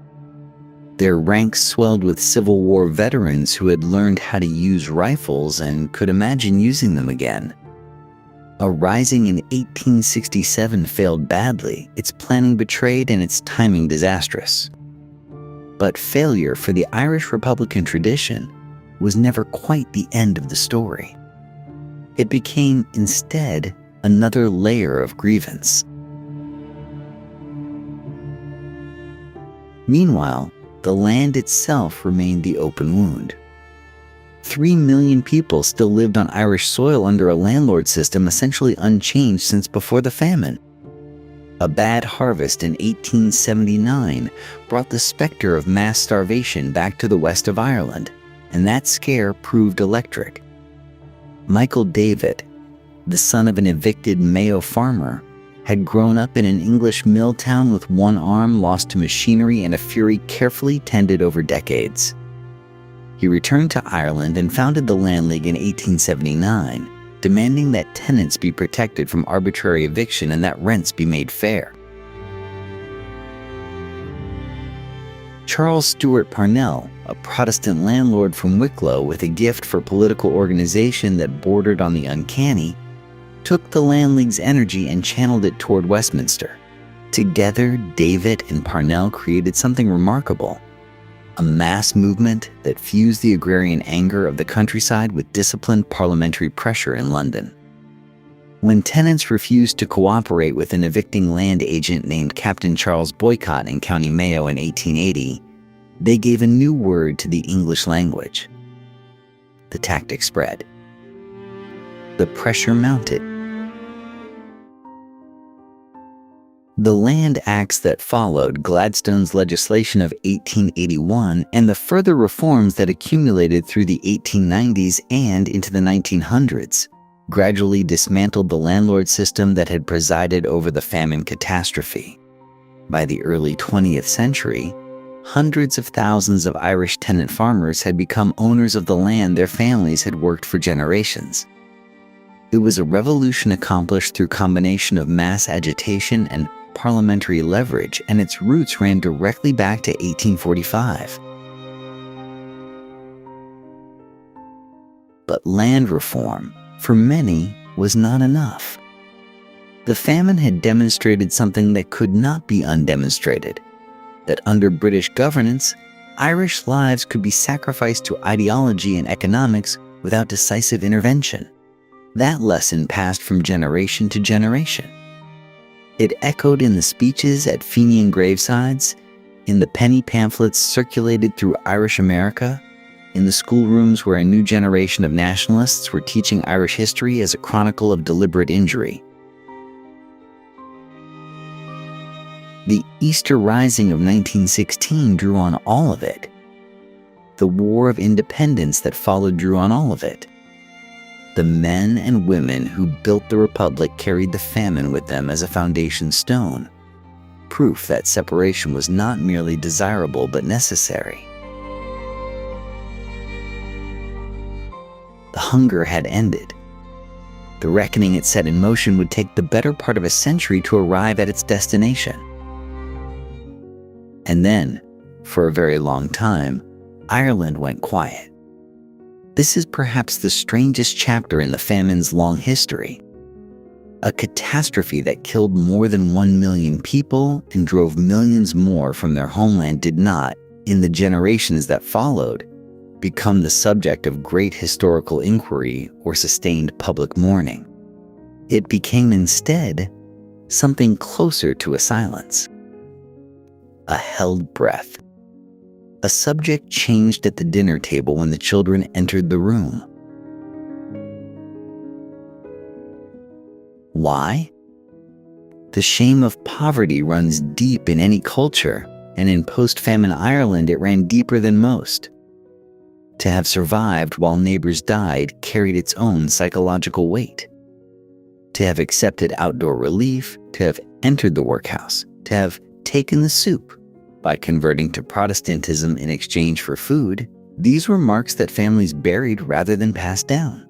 Their ranks swelled with Civil War veterans who had learned how to use rifles and could imagine using them again. A rising in 1867 failed badly, its planning betrayed and its timing disastrous. But failure for the Irish Republican tradition was never quite the end of the story. It became, instead, another layer of grievance. Meanwhile, the land itself remained the open wound. 3 million people still lived on Irish soil under a landlord system essentially unchanged since before the famine. A bad harvest in 1879 brought the specter of mass starvation back to the west of Ireland, and that scare proved electric. Michael David, the son of an evicted Mayo farmer, had grown up in an English mill town with one arm lost to machinery and a fury carefully tended over decades. He returned to Ireland and founded the Land League in 1879, demanding that tenants be protected from arbitrary eviction and that rents be made fair. Charles Stewart Parnell, a Protestant landlord from Wicklow with a gift for political organization that bordered on the uncanny, took the Land League's energy and channeled it toward Westminster. Together, David and Parnell created something remarkable: a mass movement that fused the agrarian anger of the countryside with disciplined parliamentary pressure in London. When tenants refused to cooperate with an evicting land agent named Captain Charles Boycott in County Mayo in 1880, they gave a new word to the English language. The tactic spread. The pressure mounted. The Land Acts that followed, Gladstone's legislation of 1881, and the further reforms that accumulated through the 1890s and into the 1900s, gradually dismantled the landlord system that had presided over the famine catastrophe. By the early 20th century, hundreds of thousands of Irish tenant farmers had become owners of the land their families had worked for generations. It was a revolution accomplished through combination of mass agitation and parliamentary leverage, and its roots ran directly back to 1845. But land reform, for many, was not enough. The famine had demonstrated something that could not be undemonstrated: that under British governance, Irish lives could be sacrificed to ideology and economics without decisive intervention. That lesson passed from generation to generation. It echoed in the speeches at Fenian gravesides, in the penny pamphlets circulated through Irish America, in the schoolrooms where a new generation of nationalists were teaching Irish history as a chronicle of deliberate injury. The Easter Rising of 1916 drew on all of it. The War of Independence that followed drew on all of it. The men and women who built the Republic carried the famine with them as a foundation stone, proof that separation was not merely desirable but necessary. The hunger had ended. The reckoning it set in motion would take the better part of a century to arrive at its destination. And then, for a very long time, Ireland went quiet. This is perhaps the strangest chapter in the famine's long history. A catastrophe that killed more than 1 million people and drove millions more from their homeland did not, in the generations that followed, become the subject of great historical inquiry or sustained public mourning. It became instead something closer to a silence. A held breath. A subject changed at the dinner table when the children entered the room. Why? The shame of poverty runs deep in any culture, and in post-famine Ireland it ran deeper than most. To have survived while neighbors died carried its own psychological weight. To have accepted outdoor relief, to have entered the workhouse, to have taken the soup by converting to Protestantism in exchange for food, these were marks that families buried rather than passed down.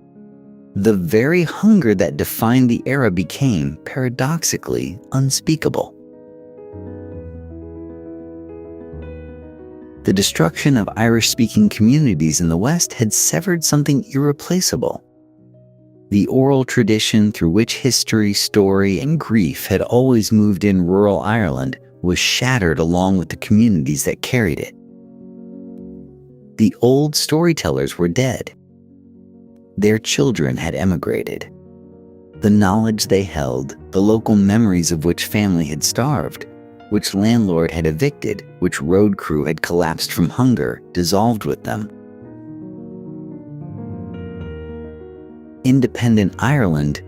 The very hunger that defined the era became, paradoxically, unspeakable. The destruction of Irish-speaking communities in the West had severed something irreplaceable. The oral tradition through which history, story, and grief had always moved in rural Ireland was shattered along with the communities that carried it. The old storytellers were dead. Their children had emigrated. The knowledge they held, the local memories of which family had starved, which landlord had evicted, which road crew had collapsed from hunger, dissolved with them. Independent Ireland,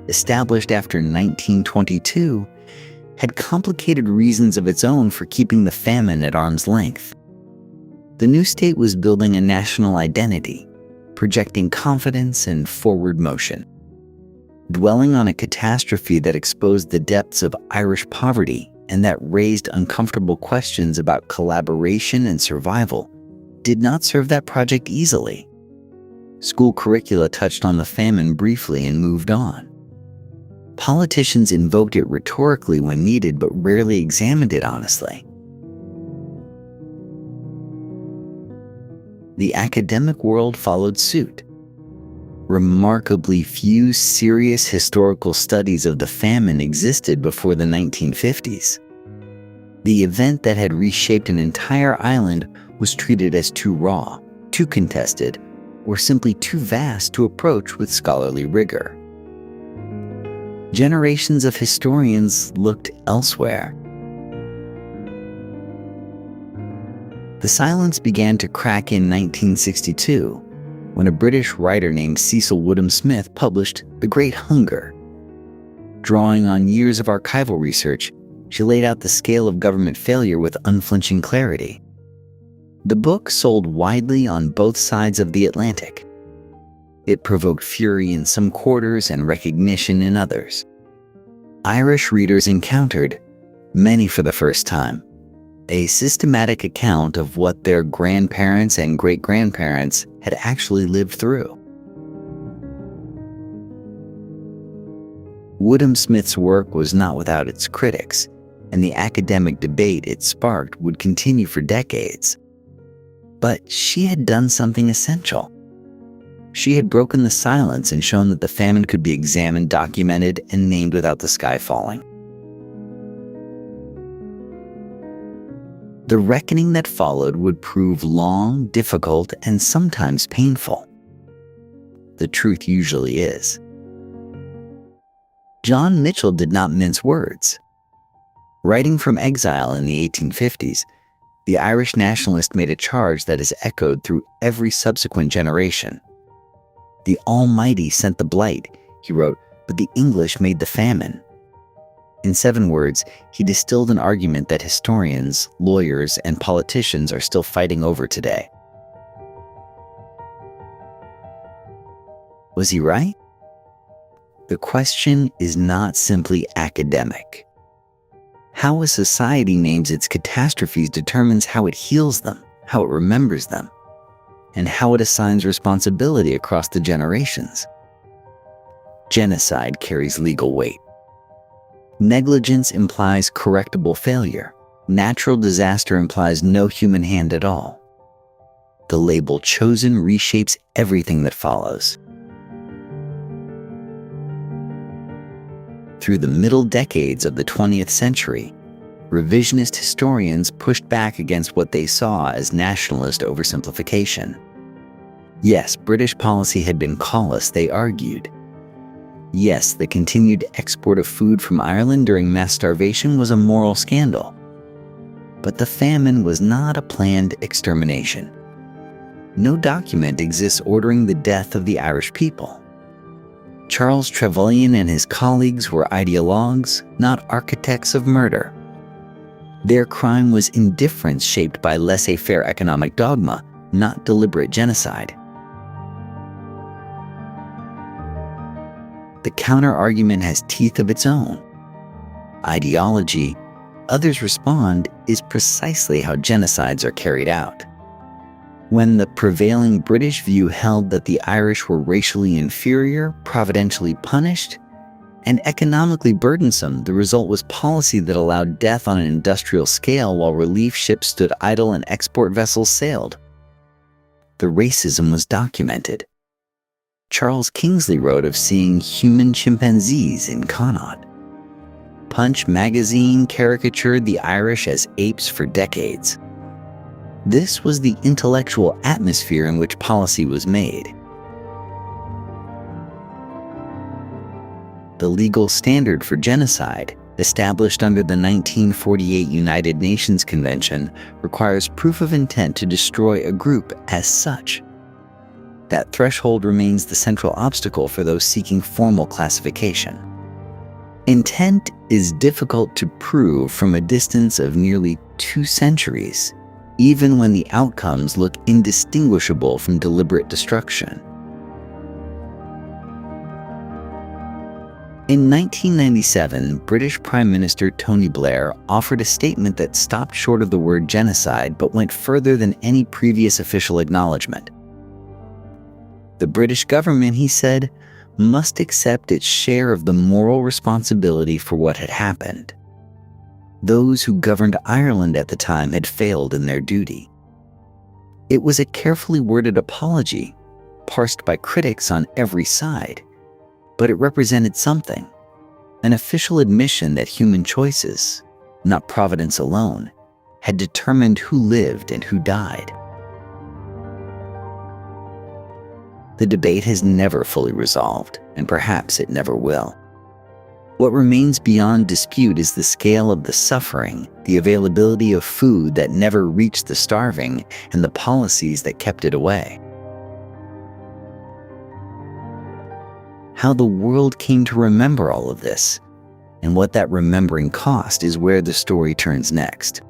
established after 1922, had complicated reasons of its own for keeping the famine at arm's length. The new state was building a national identity, projecting confidence and forward motion. Dwelling on a catastrophe that exposed the depths of Irish poverty and that raised uncomfortable questions about collaboration and survival did not serve that project easily. School curricula touched on the famine briefly and moved on. Politicians invoked it rhetorically when needed, but rarely examined it honestly. The academic world followed suit. Remarkably few serious historical studies of the famine existed before the 1950s. The event that had reshaped an entire island was treated as too raw, too contested, or simply too vast to approach with scholarly rigor. Generations of historians looked elsewhere. The silence began to crack in 1962, when a British writer named Cecil Woodham Smith published The Great Hunger. Drawing on years of archival research, she laid out the scale of government failure with unflinching clarity. The book sold widely on both sides of the Atlantic. It provoked fury in some quarters and recognition in others. Irish readers encountered, many for the first time, a systematic account of what their grandparents and great-grandparents had actually lived through. Woodham Smith's work was not without its critics, and the academic debate it sparked would continue for decades. But she had done something essential. She had broken the silence and shown that the famine could be examined, documented, and named without the sky falling. The reckoning that followed would prove long, difficult, and sometimes painful. The truth usually is. John Mitchell did not mince words. Writing from exile in the 1850s, the Irish Nationalist made a charge that is echoed through every subsequent generation. The Almighty sent the blight, he wrote, but the English made the famine. In 7 words, he distilled an argument that historians, lawyers, and politicians are still fighting over today. Was he right? The question is not simply academic. How a society names its catastrophes determines how it heals them, how it remembers them, and how it assigns responsibility across the generations. Genocide carries legal weight. Negligence implies correctable failure. Natural disaster implies no human hand at all. The label chosen reshapes everything that follows. Through the middle decades of the 20th century, revisionist historians pushed back against what they saw as nationalist oversimplification. Yes, British policy had been callous, they argued. Yes, the continued export of food from Ireland during mass starvation was a moral scandal. But the famine was not a planned extermination. No document exists ordering the death of the Irish people. Charles Trevelyan and his colleagues were ideologues, not architects of murder. Their crime was indifference shaped by laissez-faire economic dogma, not deliberate genocide. The counter-argument has teeth of its own. Ideology, others respond, is precisely how genocides are carried out. When the prevailing British view held that the Irish were racially inferior, providentially punished, And economically burdensome, the result was policy that allowed death on an industrial scale while relief ships stood idle and export vessels sailed. The racism was documented. Charles Kingsley wrote of seeing human chimpanzees in Connaught. Punch magazine caricatured the Irish as apes for decades. This was the intellectual atmosphere in which policy was made. The legal standard for genocide, established under the 1948 United Nations Convention, requires proof of intent to destroy a group as such. That threshold remains the central obstacle for those seeking formal classification. Intent is difficult to prove from a distance of nearly 2 centuries, even when the outcomes look indistinguishable from deliberate destruction. In 1997, British Prime Minister Tony Blair offered a statement that stopped short of the word genocide but went further than any previous official acknowledgement. The British government, he said, must accept its share of the moral responsibility for what had happened. Those who governed Ireland at the time had failed in their duty. It was a carefully worded apology, parsed by critics on every side, but it represented something, an official admission that human choices, not providence alone, had determined who lived and who died. The debate has never fully resolved, and perhaps it never will. What remains beyond dispute is the scale of the suffering, the availability of food that never reached the starving, and the policies that kept it away. How the world came to remember all of this, and what that remembering cost, is where the story turns next.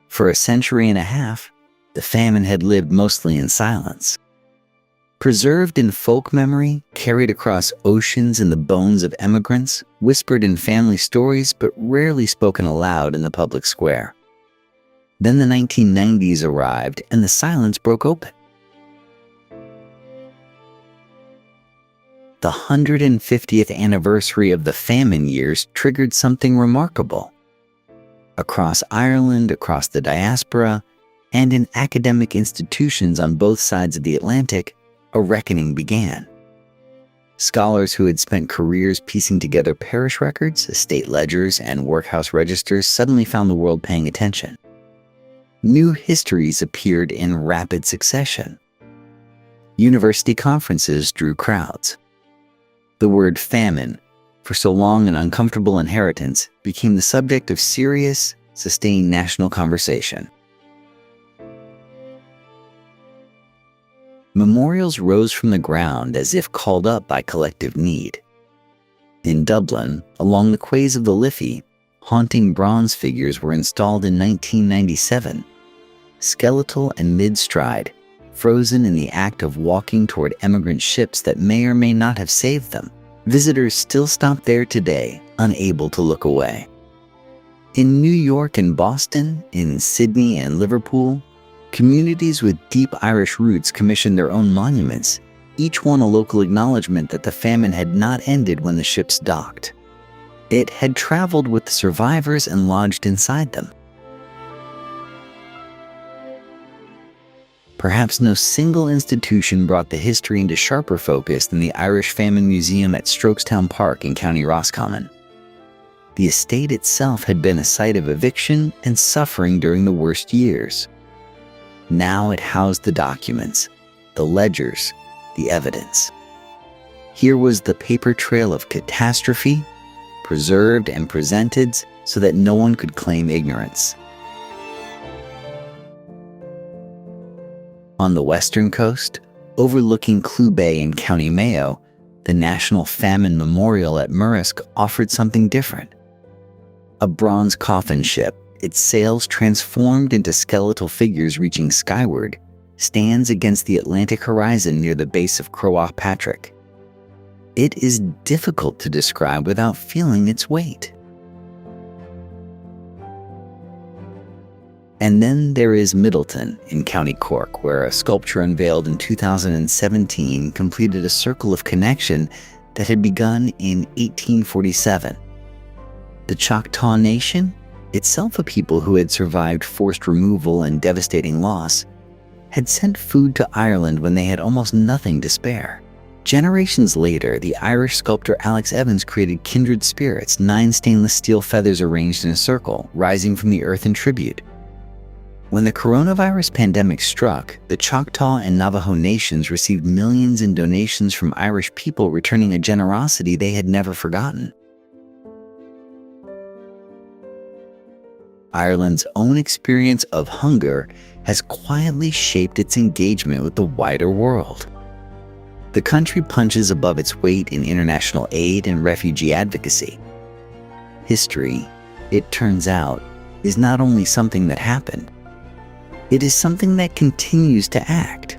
For a century and a half, the famine had lived mostly in silence. Preserved in folk memory, carried across oceans in the bones of emigrants, whispered in family stories but rarely spoken aloud in the public square. Then the 1990s arrived and the silence broke open. The 150th anniversary of the famine years triggered something remarkable. Across Ireland, across the diaspora, and in academic institutions on both sides of the Atlantic, a reckoning began. Scholars who had spent careers piecing together parish records, estate ledgers, and workhouse registers suddenly found the world paying attention. New histories appeared in rapid succession. University conferences drew crowds. The word famine, for so long an uncomfortable inheritance, became the subject of serious, sustained national conversation. Memorials rose from the ground as if called up by collective need. In Dublin, along the quays of the Liffey, haunting bronze figures were installed in 1997, skeletal and mid-stride, frozen in the act of walking toward emigrant ships that may or may not have saved them. Visitors still stop there today, unable to look away. In New York and Boston, in Sydney and Liverpool, communities with deep Irish roots commissioned their own monuments, each one a local acknowledgement that the famine had not ended when the ships docked. It had traveled with the survivors and lodged inside them. Perhaps no single institution brought the history into sharper focus than the Irish Famine Museum at Strokestown Park in County Roscommon. The estate itself had been a site of eviction and suffering during the worst years. Now it housed the documents, the ledgers, the evidence. Here was the paper trail of catastrophe, preserved and presented so that no one could claim ignorance. On the western coast, overlooking Clew Bay in County Mayo, the National Famine Memorial at Murrisk offered something different. A bronze coffin ship, its sails transformed into skeletal figures reaching skyward, stands against the Atlantic horizon near the base of Croagh Patrick. It is difficult to describe without feeling its weight. And then there is Middleton in County Cork, where a sculpture unveiled in 2017 completed a circle of connection that had begun in 1847. The Choctaw Nation, itself a people who had survived forced removal and devastating loss, had sent food to Ireland when they had almost nothing to spare. Generations later, the Irish sculptor Alex Evans created kindred spirits, 9 stainless steel feathers arranged in a circle, rising from the earth in tribute. When the coronavirus pandemic struck, the Choctaw and Navajo nations received millions in donations from Irish people, returning a generosity they had never forgotten. Ireland's own experience of hunger has quietly shaped its engagement with the wider world. The country punches above its weight in international aid and refugee advocacy. History, it turns out, is not only something that happened, it is something that continues to act.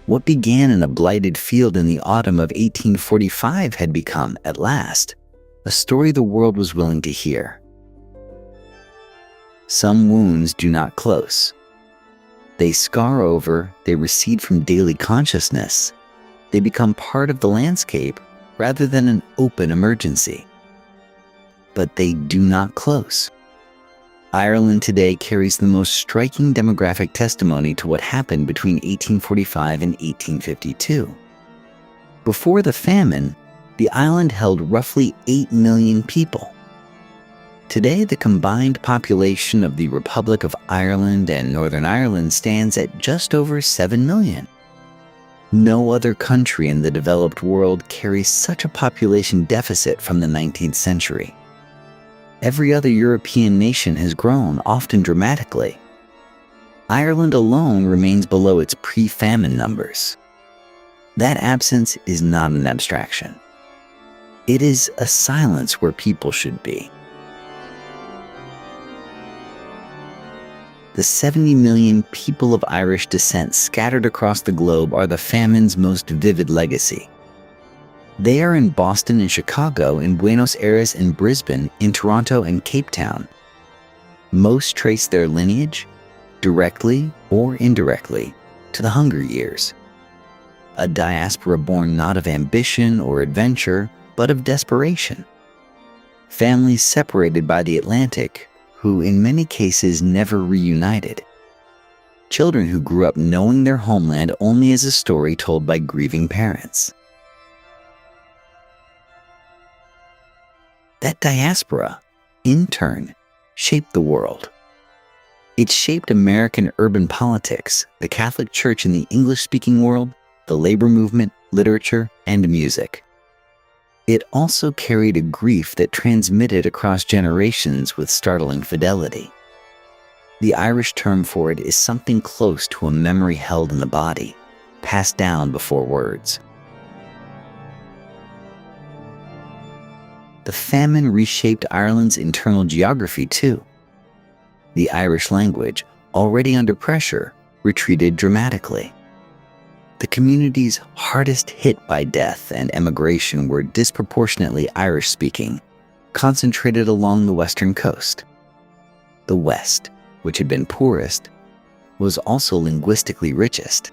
What began in a blighted field in the autumn of 1845 had become, at last, a story the world was willing to hear. Some wounds do not close. They scar over, they recede from daily consciousness. They become part of the landscape rather than an open emergency. But they do not close. Ireland today carries the most striking demographic testimony to what happened between 1845 and 1852. Before the famine, the island held roughly 8 million people. Today, the combined population of the Republic of Ireland and Northern Ireland stands at just over 7 million. No other country in the developed world carries such a population deficit from the 19th century. Every other European nation has grown, often dramatically. Ireland alone remains below its pre-famine numbers. That absence is not an abstraction. It is a silence where people should be. The 70 million people of Irish descent scattered across the globe are the famine's most vivid legacy. They are in Boston and Chicago, in Buenos Aires and Brisbane, in Toronto and Cape Town. Most trace their lineage, directly or indirectly, to the Hunger Years. A diaspora born not of ambition or adventure, but of desperation. Families separated by the Atlantic, who in many cases never reunited. Children who grew up knowing their homeland only as a story told by grieving parents. That diaspora, in turn, shaped the world. It shaped American urban politics, the Catholic Church in the English-speaking world, the labor movement, literature, and music. It also carried a grief that transmitted across generations with startling fidelity. The Irish term for it is something close to a memory held in the body, passed down before words. The famine reshaped Ireland's internal geography too. The Irish language, already under pressure, retreated dramatically. The communities hardest hit by death and emigration were disproportionately Irish-speaking, concentrated along the western coast. The West, which had been poorest, was also linguistically richest.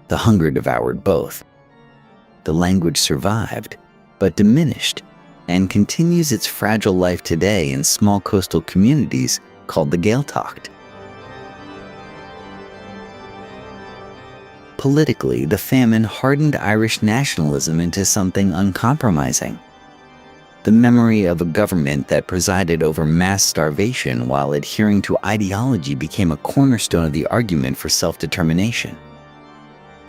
The hunger devoured both. The language survived, but diminished, and continues its fragile life today in small coastal communities called the Gaeltacht. Politically, the famine hardened Irish nationalism into something uncompromising. The memory of a government that presided over mass starvation while adhering to ideology became a cornerstone of the argument for self-determination.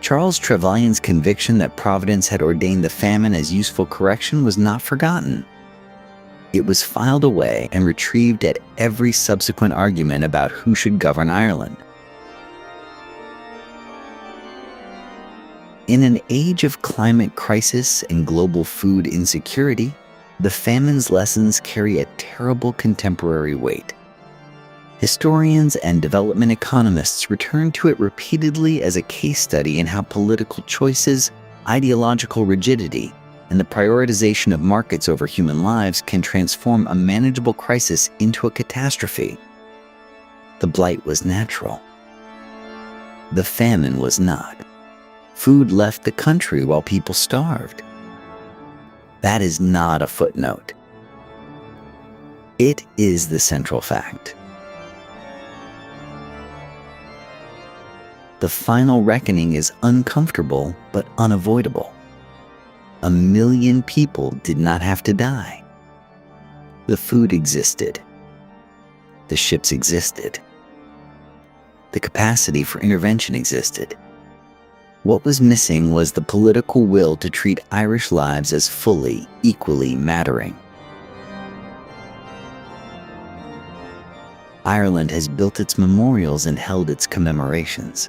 Charles Trevelyan's conviction that Providence had ordained the famine as useful correction was not forgotten. It was filed away and retrieved at every subsequent argument about who should govern Ireland. In an age of climate crisis and global food insecurity, the famine's lessons carry a terrible contemporary weight. Historians and development economists return to it repeatedly as a case study in how political choices, ideological rigidity, and the prioritization of markets over human lives can transform a manageable crisis into a catastrophe. The blight was natural. The famine was not. Food left the country while people starved. That is not a footnote. It is the central fact. The final reckoning is uncomfortable but unavoidable. 1 million people did not have to die. The food existed. The ships existed. The capacity for intervention existed. What was missing was the political will to treat Irish lives as fully, equally mattering. Ireland has built its memorials and held its commemorations.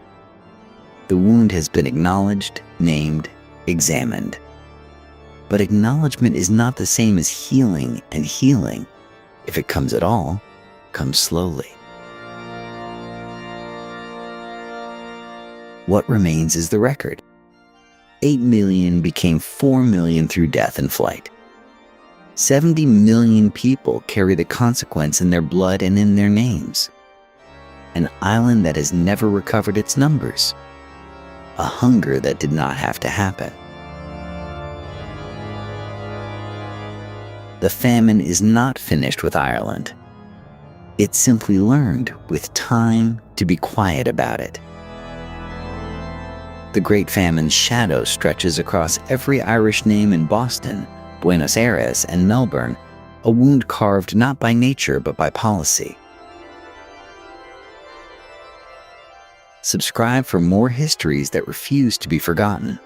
The wound has been acknowledged, named, examined. But acknowledgement is not the same as healing, and healing, if it comes at all, comes slowly. What remains is the record. 8 million became 4 million through death and flight. 70 million people carry the consequence in their blood and in their names. An island that has never recovered its numbers. A hunger that did not have to happen. The famine is not finished with Ireland. It simply learned, with time, to be quiet about it. The Great Famine's shadow stretches across every Irish name in Boston, Buenos Aires, and Melbourne, a wound carved not by nature but by policy. Subscribe for more histories that refuse to be forgotten.